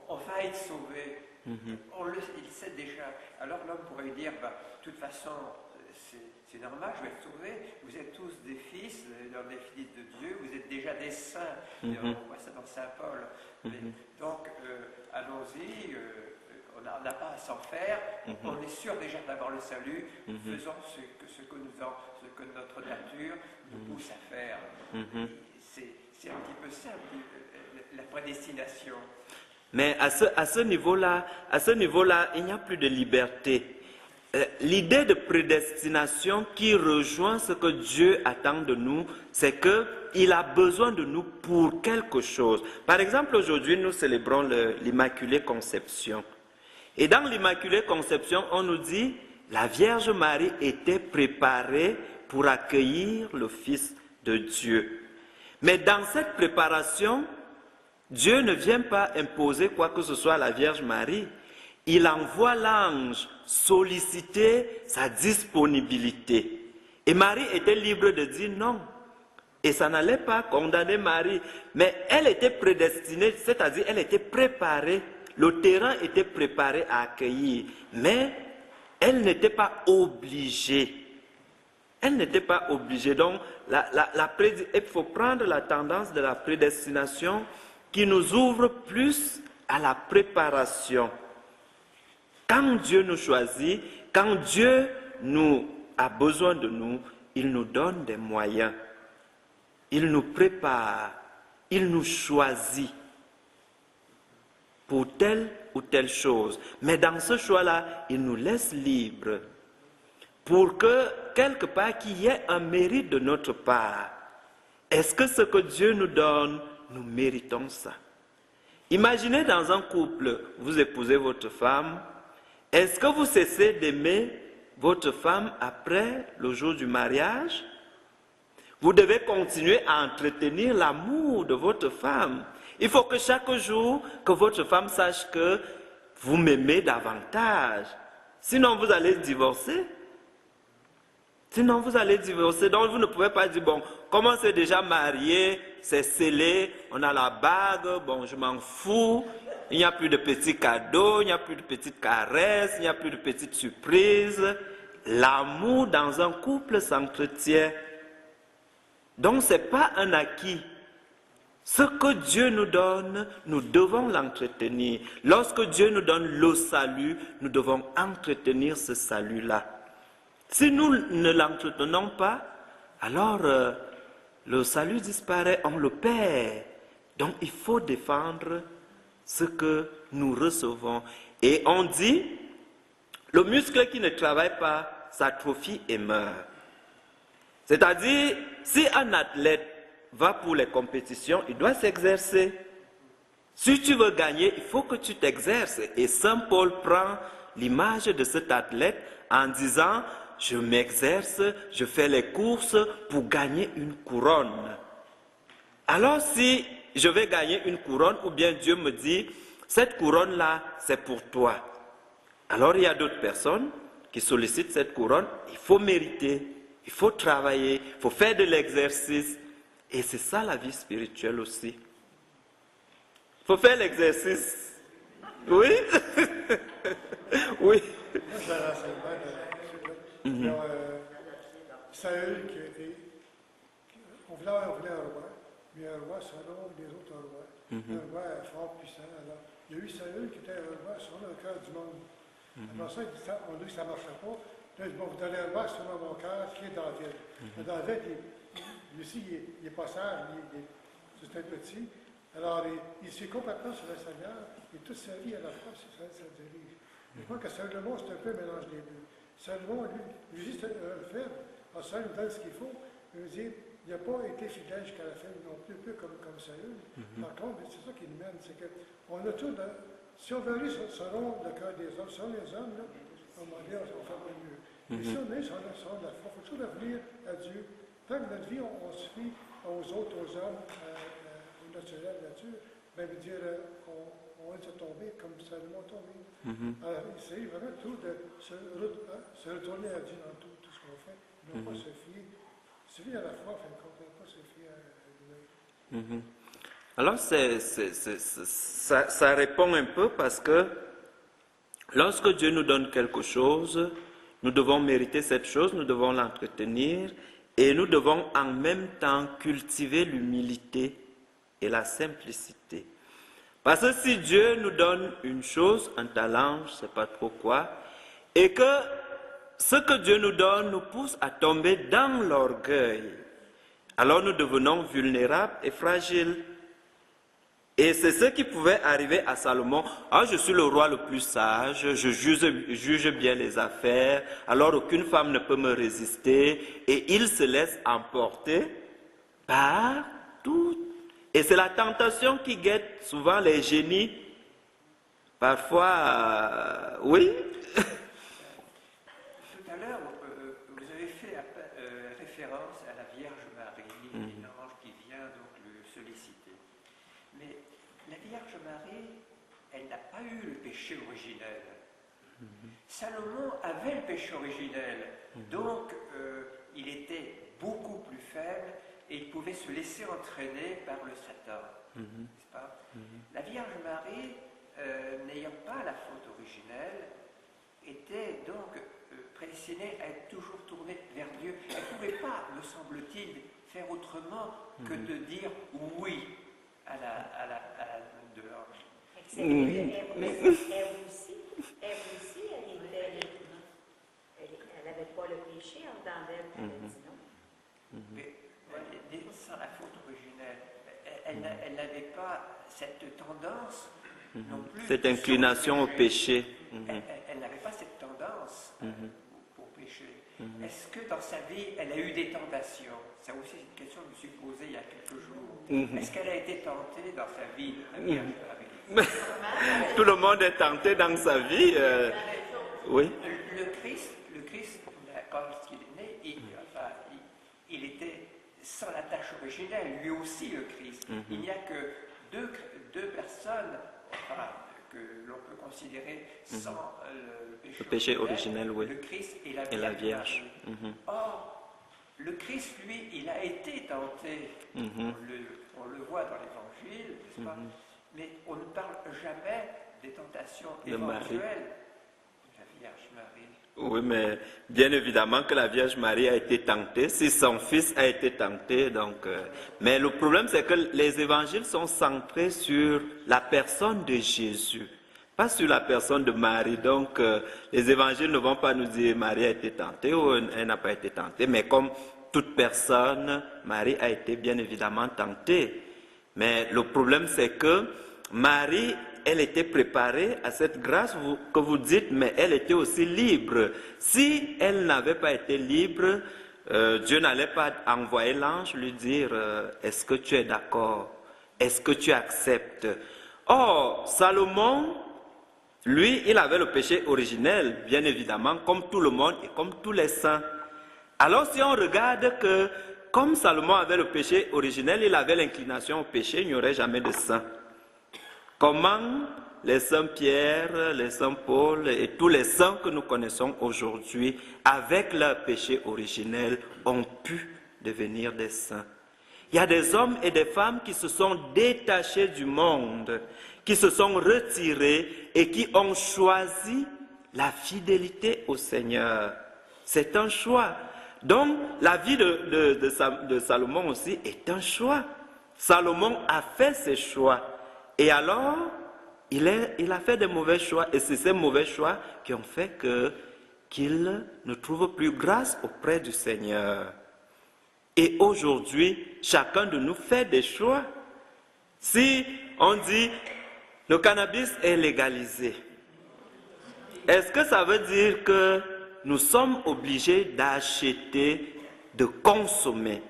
on va être sauvés. Il sait déjà. Alors l'homme pourrait dire, de toute façon, c'est normal, je vais être sauvé. Vous êtes tous des fils, des fils de Dieu, vous êtes déjà des saints. Et on voit ça dans Saint Paul. Donc, allons-y, on n'a pas à s'en faire. On est sûr déjà d'avoir le salut. Faisons ce que notre nature nous pousse à faire. c'est un petit peu ça, la prédestination. Mais à ce niveau-là, il n'y a plus de liberté. L'idée de prédestination qui rejoint ce que Dieu attend de nous, c'est qu'il a besoin de nous pour quelque chose. Par exemple, aujourd'hui, nous célébrons l'Immaculée Conception. Et dans l'Immaculée Conception, on nous dit, la Vierge Marie était préparée pour accueillir le Fils de Dieu. Mais dans cette préparation, Dieu ne vient pas imposer quoi que ce soit à la Vierge Marie. Il envoie l'ange solliciter sa disponibilité. Et Marie était libre de dire non. Et ça n'allait pas condamner Marie. Mais elle était prédestinée, c'est-à-dire elle était préparée. Le terrain était préparé à accueillir. Mais elle n'était pas obligée. Elle n'était pas obligée. Donc, il faut prendre la tendance de la prédestination qui nous ouvre plus à la préparation. Quand Dieu nous choisit, quand Dieu a besoin de nous, il nous donne des moyens. Il nous prépare, il nous choisit pour telle ou telle chose. Mais dans ce choix-là, il nous laisse libres pour que, quelque part, qu'il y ait un mérite de notre part. Est-ce que ce que Dieu nous donne, nous méritons ça? Imaginez dans un couple, vous épousez votre femme. Est-ce que vous cessez d'aimer votre femme après le jour du mariage? Vous devez continuer à entretenir l'amour de votre femme. Il faut que chaque jour, que votre femme sache que vous m'aimez davantage. Sinon, vous allez divorcer. Donc, vous ne pouvez pas dire, bon, comme on s'est déjà marié, c'est scellé, on a la bague, bon, je m'en fous. Il n'y a plus de petits cadeaux, il n'y a plus de petites caresses, il n'y a plus de petites surprises. L'amour dans un couple s'entretient. Donc, ce n'est pas un acquis. Ce que Dieu nous donne, nous devons l'entretenir. Lorsque Dieu nous donne le salut, nous devons entretenir ce salut-là. Si nous ne l'entretenons pas, alors le salut disparaît, on le perd. Donc, il faut défendre ce que nous recevons. Et on dit, le muscle qui ne travaille pas s'atrophie et meurt. C'est-à-dire, si un athlète va pour les compétitions, il doit s'exercer. Si tu veux gagner, il faut que tu t'exerces. Et Saint Paul prend l'image de cet athlète en disant, je m'exerce, je fais les courses pour gagner une couronne. Alors si je vais gagner une couronne, ou bien Dieu me dit, cette couronne-là, c'est pour toi. Alors il y a d'autres personnes qui sollicitent cette couronne, il faut mériter, il faut travailler, il faut faire de l'exercice. Et c'est ça la vie spirituelle aussi. Il faut faire l'exercice. Oui. Oui. Moi, j'ai un renseignement Saül qui a été. On voulait un roi, mais un roi selon les autres rois. Un roi fort puissant. Alors, il y a eu Saül qui était un roi selon le cœur du monde. Après ça, on dit que ça ne marchait pas. Là, il dit, bon, vous donnez un roi selon mon cœur qui est David. David, lui aussi, il est pas sage, c'est un petit. Alors, il suit complètement sur le Seigneur, et toute sa vie à la fois, ça dirige. Je crois que Salomon, c'est un peu un mélange des deux. Salomon, lui c'est un faible. Alors, ça nous donne ce qu'il faut. Il veut dire, il n'a pas été fidèle jusqu'à la fin, non plus, un peu comme Saül. Par contre, c'est ça qui nous mène, c'est qu'on a tout, si on veut aller selon le cœur des hommes, selon les hommes, là, à un moment donné, on fait pas mieux. Et si on est selon la foi, il faut toujours revenir à Dieu. Tant que notre vie, on se fie aux autres, aux hommes, au naturel, à la nature, bien veut dire, on va se tomber comme Salomon est tombé. Alors, il s'agit vraiment tout de se retourner à Dieu dans tout ce qu'on fait, non pas se fier à la foi, enfin, ne pas se fier à lui-même. Alors, ça répond un peu parce que lorsque Dieu nous donne quelque chose, nous devons mériter cette chose, nous devons l'entretenir et nous devons en même temps cultiver l'humilité et la simplicité. Parce que si Dieu nous donne une chose, un talent, je ne sais pas trop quoi, et que ce que Dieu nous donne nous pousse à tomber dans l'orgueil, alors nous devenons vulnérables et fragiles. Et c'est ce qui pouvait arriver à Salomon. Ah, je suis le roi le plus sage, je juge bien les affaires, alors aucune femme ne peut me résister. Et il se laisse emporter par tout. Et c'est la tentation qui guette souvent les génies. Parfois, oui. Tout à l'heure, vous avez fait référence à la Vierge Marie et l'ange qui vient donc le solliciter. Mais la Vierge Marie, elle n'a pas eu le péché originel. Salomon avait le péché originel, donc il était beaucoup plus faible et il pouvait se laisser entraîner par le Satan. N'est-ce pas? La Vierge Marie, n'ayant pas la faute originelle, était donc prédestinée à être toujours tournée vers Dieu. Elle ne pouvait pas, me semble-t-il, faire autrement que de dire oui à la de l'ange. Elle n'avait pas le péché en dedans d'elle, elle a dit non. Mais sans la faute originelle, elle n'avait pas cette tendance non plus. Cette inclination au péché. Elle n'avait pas cette tendance au péché. Est-ce que dans sa vie, elle a eu des tentations? Ça aussi, c'est une question que je me suis posée il y a quelques jours. Est-ce qu'elle a été tentée dans sa vie, la Vierge Marie? Tout le monde est tenté dans sa vie. Oui. Le Christ, quand il est né, il était sans la tâche originelle, lui aussi le Christ. Il n'y a que deux personnes que l'on peut considérer sans le péché originel, oui. Le Christ et la Vierge. Or, le Christ, lui, il a été tenté. On le voit dans l'Évangile, n'est-ce pas? Mais on ne parle jamais des tentations éventuelles de la Vierge Marie. Oui, mais bien évidemment que la Vierge Marie a été tentée, si son fils a été tenté, donc... mais le problème, c'est que les évangiles sont centrés sur la personne de Jésus, pas sur la personne de Marie. Donc, les évangiles ne vont pas nous dire Marie a été tentée ou elle n'a pas été tentée, mais comme toute personne, Marie a été bien évidemment tentée. Mais le problème, c'est que Marie, elle était préparée à cette grâce que vous dites, mais elle était aussi libre. Si elle n'avait pas été libre, Dieu n'allait pas envoyer l'ange lui dire est-ce que tu es d'accord? Est-ce que tu acceptes? Or, Salomon, lui, il avait le péché originel, bien évidemment, comme tout le monde et comme tous les saints. Alors, si on regarde que, comme Salomon avait le péché originel, il avait l'inclination au péché, il n'y aurait jamais de saint. Comment les saints Pierre, les saints Paul et tous les saints que nous connaissons aujourd'hui, avec leur péché originel, ont pu devenir des saints? Il y a des hommes et des femmes qui se sont détachés du monde, qui se sont retirés et qui ont choisi la fidélité au Seigneur. C'est un choix. Donc, la vie de Salomon aussi est un choix. Salomon a fait ses choix. Et alors, il a fait des mauvais choix. Et c'est ces mauvais choix qui ont fait qu'il ne trouve plus grâce auprès du Seigneur. Et aujourd'hui, chacun de nous fait des choix. Si on dit le cannabis est légalisé, est-ce que ça veut dire que nous sommes obligés d'acheter, de consommer?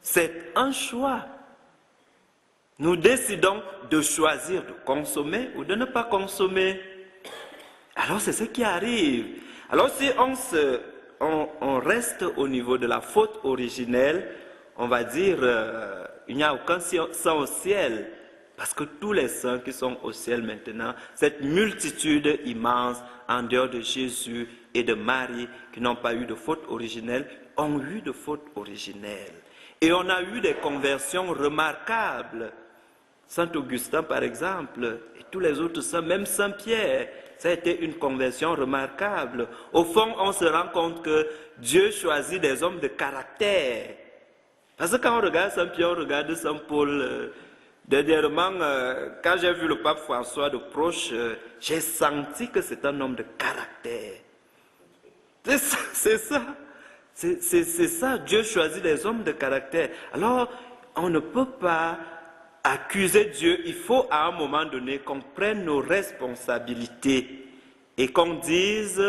C'est un choix. Nous décidons de choisir de consommer ou de ne pas consommer. Alors c'est ce qui arrive. Alors si on reste au niveau de la faute originelle, on va dire il n'y a aucun saint au ciel. Parce que tous les saints qui sont au ciel maintenant, cette multitude immense en dehors de Jésus et de Marie qui n'ont pas eu de faute originelle, ont eu de faute originelle. Et on a eu des conversions remarquables. Saint Augustin, par exemple, et tous les autres saints, même Saint Pierre, ça a été une conversion remarquable. Au fond, on se rend compte que Dieu choisit des hommes de caractère. Parce que quand on regarde Saint Pierre, on regarde Saint Paul. Dernièrement, quand j'ai vu le pape François de proche, j'ai senti que c'est un homme de caractère. C'est ça. C'est ça, Dieu choisit les hommes de caractère. Alors, on ne peut pas accuser Dieu. Il faut à un moment donné qu'on prenne nos responsabilités et qu'on dise,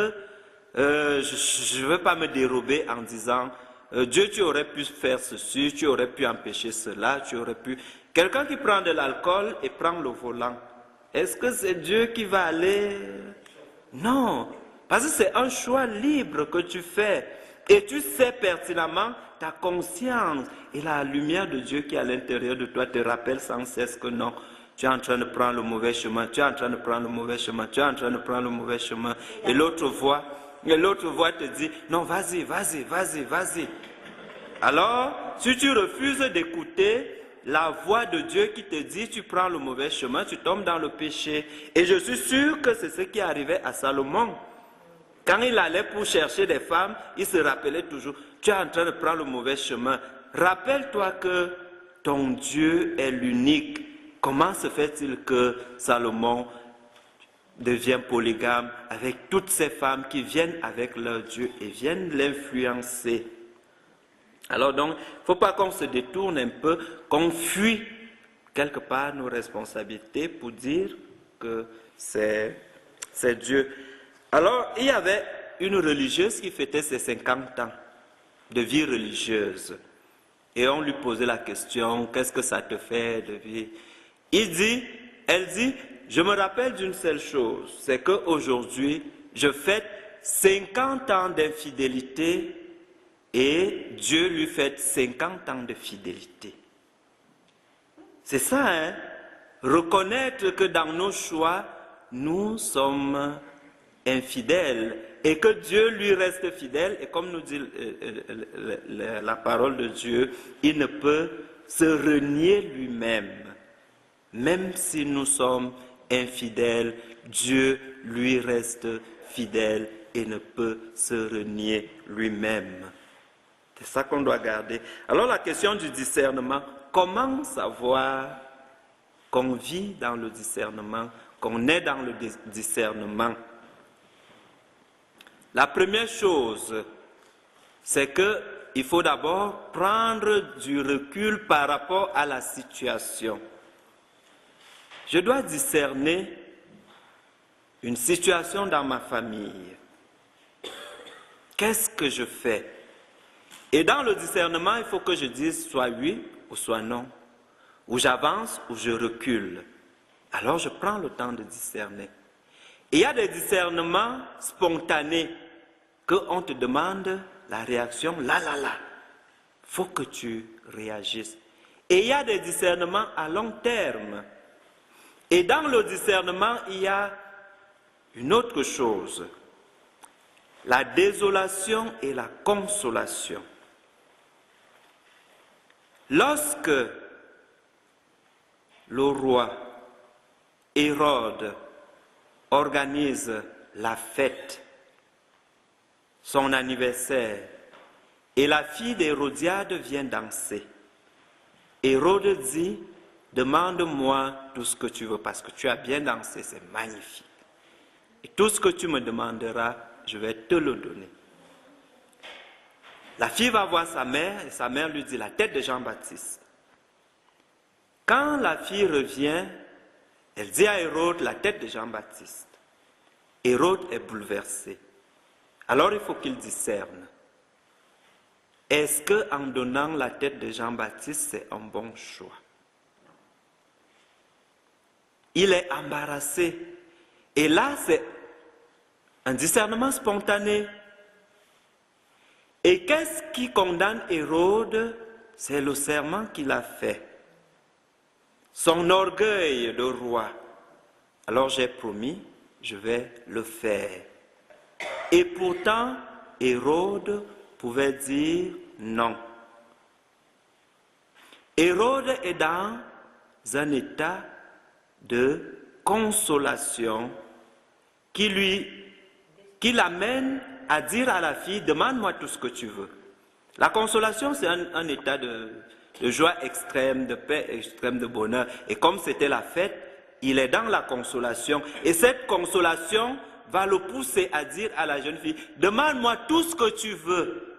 je ne veux pas me dérober en disant, Dieu, tu aurais pu faire ceci, tu aurais pu empêcher cela, tu aurais pu... Quelqu'un qui prend de l'alcool et prend le volant, est-ce que c'est Dieu qui va aller... Non, parce que c'est un choix libre que tu fais. Et tu sais pertinemment, ta conscience et la lumière de Dieu qui est à l'intérieur de toi te rappelle sans cesse que non, tu es en train de prendre le mauvais chemin, tu es en train de prendre le mauvais chemin, tu es en train de prendre le mauvais chemin. Et l'autre voix te dit, non, vas-y, vas-y, vas-y, vas-y. Alors, si tu refuses d'écouter la voix de Dieu qui te dit, tu prends le mauvais chemin, tu tombes dans le péché. Et je suis sûr que c'est ce qui arrivait à Salomon. Quand il allait pour chercher des femmes, il se rappelait toujours, tu es en train de prendre le mauvais chemin. Rappelle-toi que ton Dieu est l'unique. Comment se fait-il que Salomon devient polygame avec toutes ces femmes qui viennent avec leur Dieu et viennent l'influencer? Alors donc, il ne faut pas qu'on se détourne un peu, qu'on fuit quelque part nos responsabilités pour dire que c'est Dieu. Alors, il y avait une religieuse qui fêtait ses 50 ans de vie religieuse. Et on lui posait la question, qu'est-ce que ça te fait de vie? Elle dit, je me rappelle d'une seule chose, c'est qu'aujourd'hui, je fête 50 ans d'infidélité et Dieu lui fête 50 ans de fidélité. C'est ça, hein? Reconnaître que dans nos choix, nous sommes infidèle et que Dieu lui reste fidèle, et comme nous dit la parole de Dieu, il ne peut se renier lui-même. Même si nous sommes infidèles, Dieu lui reste fidèle et ne peut se renier lui-même. C'est ça qu'on doit garder. Alors la question du discernement, comment savoir qu'on vit dans le discernement, qu'on est dans le discernement? La première chose, c'est qu'il faut d'abord prendre du recul par rapport à la situation. Je dois discerner une situation dans ma famille. Qu'est-ce que je fais? Et dans le discernement, il faut que je dise soit oui ou soit non, ou j'avance ou je recule. Alors je prends le temps de discerner. Et il y a des discernements spontanés qu'on te demande la réaction, là. Il faut que tu réagisses. Et il y a des discernements à long terme. Et dans le discernement, il y a une autre chose, la désolation et la consolation. Lorsque le roi Hérode organise la fête, son anniversaire, et la fille d'Hérodiade vient danser, Hérode dit, demande-moi tout ce que tu veux, parce que tu as bien dansé, c'est magnifique. Et tout ce que tu me demanderas, je vais te le donner. La fille va voir sa mère, et sa mère lui dit la tête de Jean-Baptiste. Quand la fille revient, elle dit à Hérode la tête de Jean-Baptiste. Hérode est bouleversé. Alors il faut qu'il discerne. Est-ce qu'en donnant la tête de Jean-Baptiste, c'est un bon choix? Il est embarrassé. Et là, c'est un discernement spontané. Et qu'est-ce qui condamne Hérode? C'est le serment qu'il a fait. Son orgueil de roi. Alors j'ai promis, je vais le faire. Et pourtant, Hérode pouvait dire non. Hérode est dans un état de consolation qui l'amène à dire à la fille, demande-moi tout ce que tu veux. La consolation, c'est un état de joie extrême, de paix extrême, de bonheur. Et comme c'était la fête, il est dans la consolation. Et cette consolation va le pousser à dire à la jeune fille, demande-moi tout ce que tu veux.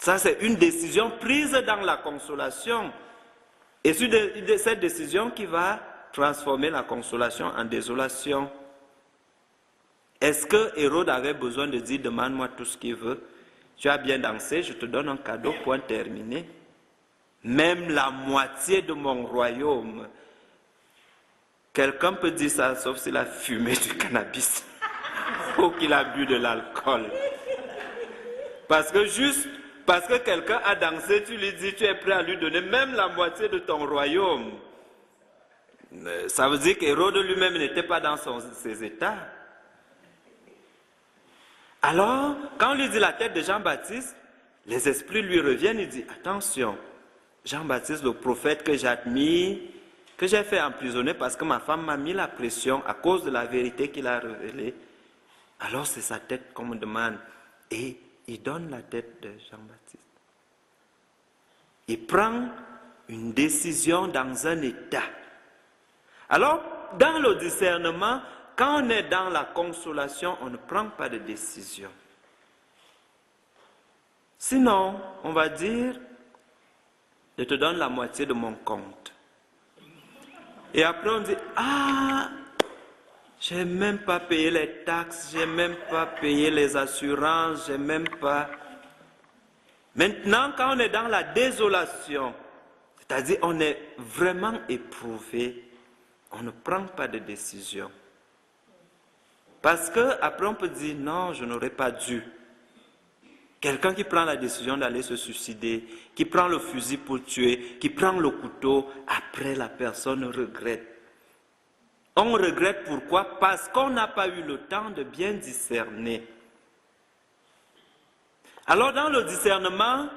Ça, c'est une décision prise dans la consolation. Et c'est cette décision qui va transformer la consolation en désolation. Est-ce que Hérode avait besoin de dire « demande-moi tout ce qu'il veut, tu as bien dansé, je te donne un cadeau, point terminé ». Même la moitié de mon royaume. Quelqu'un peut dire ça, sauf s'il a fumé du cannabis ou qu'il a bu de l'alcool. Parce que quelqu'un a dansé, tu lui dis, tu es prêt à lui donner même la moitié de ton royaume. Ça veut dire qu'Hérode lui-même n'était pas dans ses états. Alors, quand on lui dit la tête de Jean-Baptiste, les esprits lui reviennent, il dit, attention, Jean-Baptiste, le prophète que j'admire, que j'ai fait emprisonner parce que ma femme m'a mis la pression à cause de la vérité qu'il a révélée. Alors c'est sa tête qu'on me demande. Et il donne la tête de Jean-Baptiste. Il prend une décision dans un état. Alors, dans le discernement, quand on est dans la consolation, on ne prend pas de décision. Sinon, on va dire, je te donne la moitié de mon compte. Et après on dit, ah, j'ai même pas payé les taxes, j'ai même pas payé les assurances, j'ai même pas... Maintenant, quand on est dans la désolation, c'est-à-dire on est vraiment éprouvé, on ne prend pas de décision. Parce qu'après on peut dire, non, je n'aurais pas dû. Quelqu'un qui prend la décision d'aller se suicider, qui prend le fusil pour tuer, qui prend le couteau, après la personne regrette. On regrette pourquoi? Parce qu'on n'a pas eu le temps de bien discerner. Alors dans le discernement,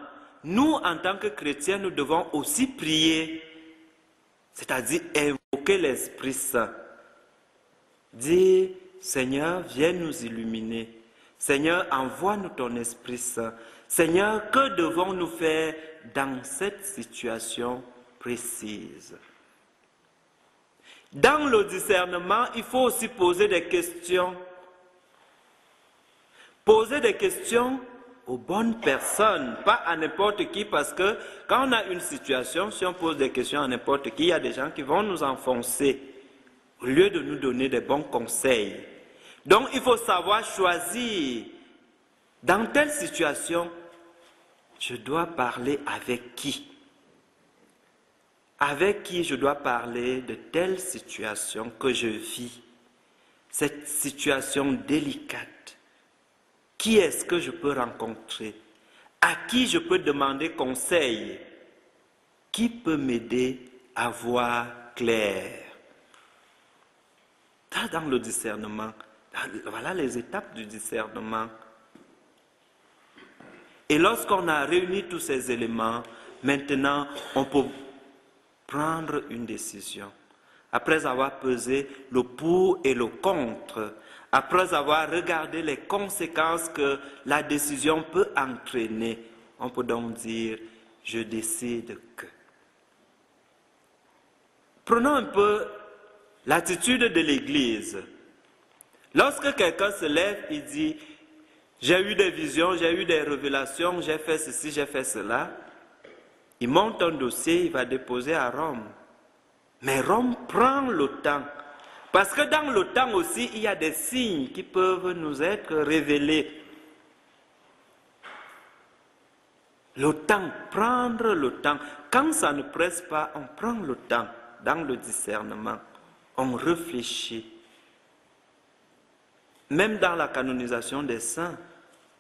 nous en tant que chrétiens, nous devons aussi prier, c'est-à-dire invoquer l'Esprit Saint. Dire, Seigneur, viens nous illuminer. Seigneur, envoie-nous ton Esprit Saint. Seigneur, que devons-nous faire dans cette situation précise? Dans le discernement, il faut aussi poser des questions. Poser des questions aux bonnes personnes, pas à n'importe qui, parce que quand on a une situation, si on pose des questions à n'importe qui, il y a des gens qui vont nous enfoncer, au lieu de nous donner des bons conseils. Donc, il faut savoir choisir. Dans telle situation, je dois parler avec qui? Avec qui je dois parler de telle situation que je vis? Cette situation délicate. Qui est-ce que je peux rencontrer? À qui je peux demander conseil? Qui peut m'aider à voir clair? Dans le discernement. Voilà les étapes du discernement. Et lorsqu'on a réuni tous ces éléments, maintenant, on peut prendre une décision. Après avoir pesé le pour et le contre, après avoir regardé les conséquences que la décision peut entraîner, on peut donc dire, je décide que. Prenons un peu l'attitude de l'Église. Lorsque quelqu'un se lève, il dit, j'ai eu des visions, j'ai eu des révélations, j'ai fait ceci, j'ai fait cela. Il monte un dossier, il va déposer à Rome. Mais Rome prend le temps. Parce que dans le temps aussi, il y a des signes qui peuvent nous être révélés. Le temps, prendre le temps. Quand ça ne presse pas, on prend le temps dans le discernement. On réfléchit. Même dans la canonisation des saints,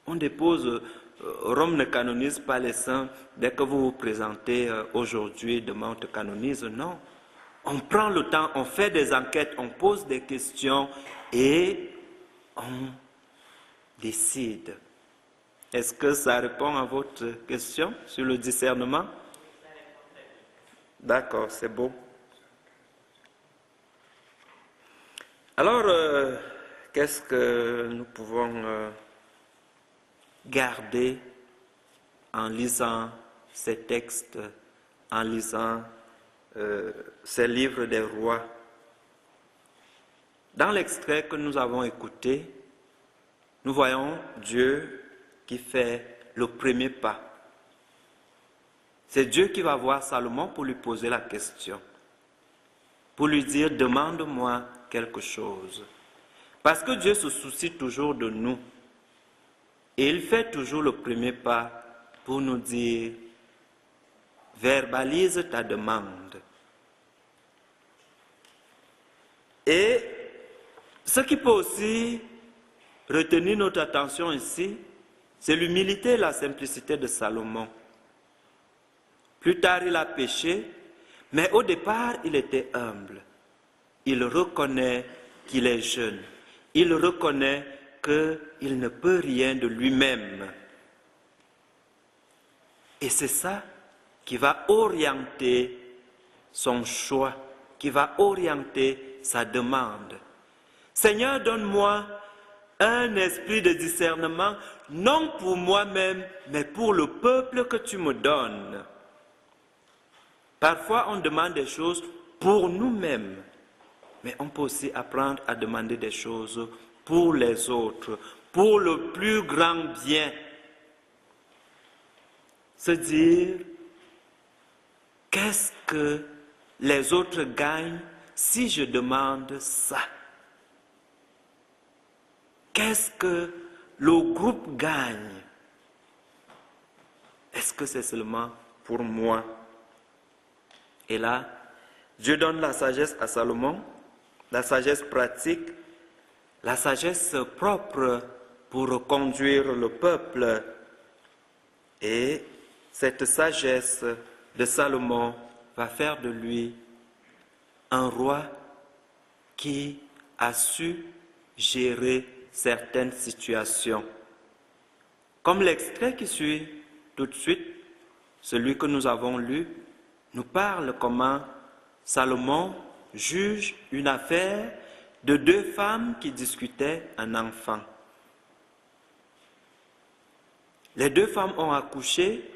on dépose, Rome ne canonise pas les saints dès que vous vous présentez aujourd'hui, demain on te canonise, non. On prend le temps, on fait des enquêtes, on pose des questions et on décide. Est-ce que ça répond à votre question sur le discernement? D'accord, c'est beau. Alors, qu'est-ce que nous pouvons garder en lisant ces textes, en lisant ces livres des rois? Dans l'extrait que nous avons écouté, nous voyons Dieu qui fait le premier pas C'est Dieu qui va voir Salomon pour lui poser la question, pour lui dire, demande-moi quelque chose. Parce que Dieu se soucie toujours de nous. Et il fait toujours le premier pas pour nous dire, verbalise ta demande. Et ce qui peut aussi retenir notre attention ici, c'est l'humilité et la simplicité de Salomon. Plus tard, il a péché, mais au départ, il était humble. Il reconnaît qu'il est jeune. Il reconnaît qu'il ne peut rien de lui-même. Et c'est ça qui va orienter son choix, qui va orienter sa demande. Seigneur, donne-moi un esprit de discernement, non pour moi-même, mais pour le peuple que tu me donnes. Parfois, on demande des choses pour nous-mêmes, mais on peut aussi apprendre à demander des choses pour les autres, pour le plus grand bien. Se dire, qu'est-ce que les autres gagnent si je demande ça? Qu'est-ce que le groupe gagne? Est-ce que c'est seulement pour moi? Et là, Dieu donne la sagesse à Salomon, la sagesse pratique, la sagesse propre pour conduire le peuple. Et cette sagesse de Salomon va faire de lui un roi qui a su gérer certaines situations. Comme l'extrait qui suit tout de suite, celui que nous avons lu, nous parle comment Salomon juge une affaire de deux femmes qui discutaient un enfant. Les deux femmes ont accouché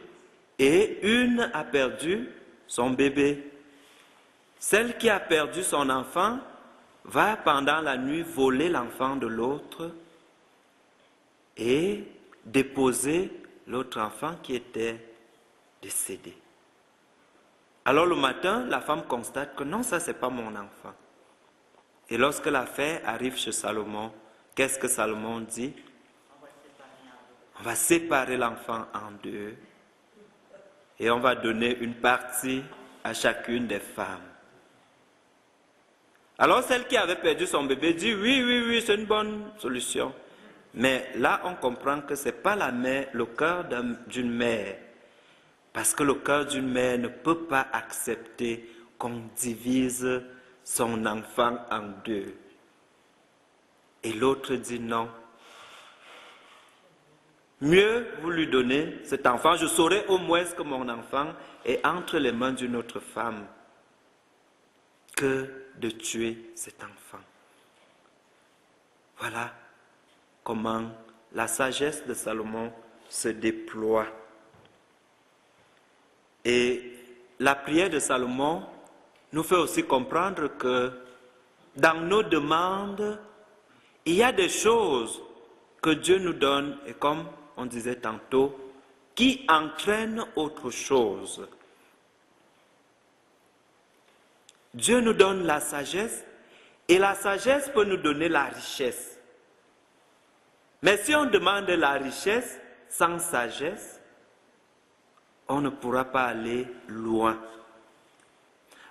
et une a perdu son bébé. Celle qui a perdu son enfant va pendant la nuit voler l'enfant de l'autre et déposer l'autre enfant qui était décédé. Alors le matin, la femme constate que non, ça c'est pas mon enfant. Et lorsque l'affaire arrive chez Salomon, qu'est-ce que Salomon dit? On va séparer l'enfant en deux et on va donner une partie à chacune des femmes. Alors celle qui avait perdu son bébé dit oui, c'est une bonne solution. Mais là, on comprend que ce n'est pas le cœur d'une mère. Parce que le cœur d'une mère ne peut pas accepter qu'on divise son enfant en deux. Et l'autre dit non. Mieux vous lui donnez cet enfant, je saurai au moins que mon enfant est entre les mains d'une autre femme que de tuer cet enfant. Voilà comment la sagesse de Salomon se déploie. Et la prière de Salomon nous fait aussi comprendre que dans nos demandes, il y a des choses que Dieu nous donne, et comme on disait tantôt, qui entraînent autre chose. Dieu nous donne la sagesse, et la sagesse peut nous donner la richesse. Mais si on demande la richesse sans sagesse, on ne pourra pas aller loin.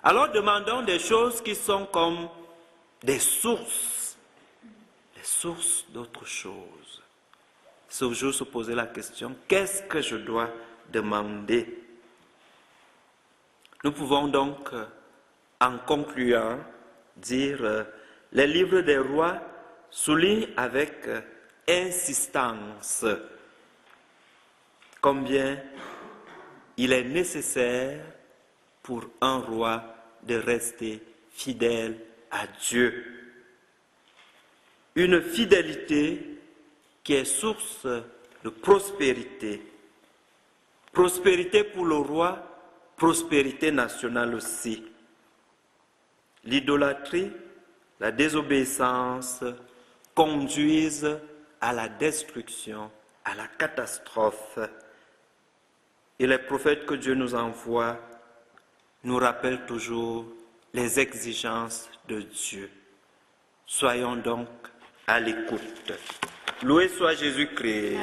Alors demandons des choses qui sont comme des sources d'autres choses. Ce jour se poser la question, qu'est-ce que je dois demander? Nous pouvons donc, en concluant, dire, les livres des rois soulignent avec insistance combien il est nécessaire pour un roi de rester fidèle à Dieu. Une fidélité qui est source de prospérité. Prospérité pour le roi, prospérité nationale aussi. L'idolâtrie, la désobéissance conduisent à la destruction, à la catastrophe. et les prophètes que Dieu nous envoie nous rappellent toujours les exigences de Dieu. Soyons donc à l'écoute. Loué soit Jésus-Christ.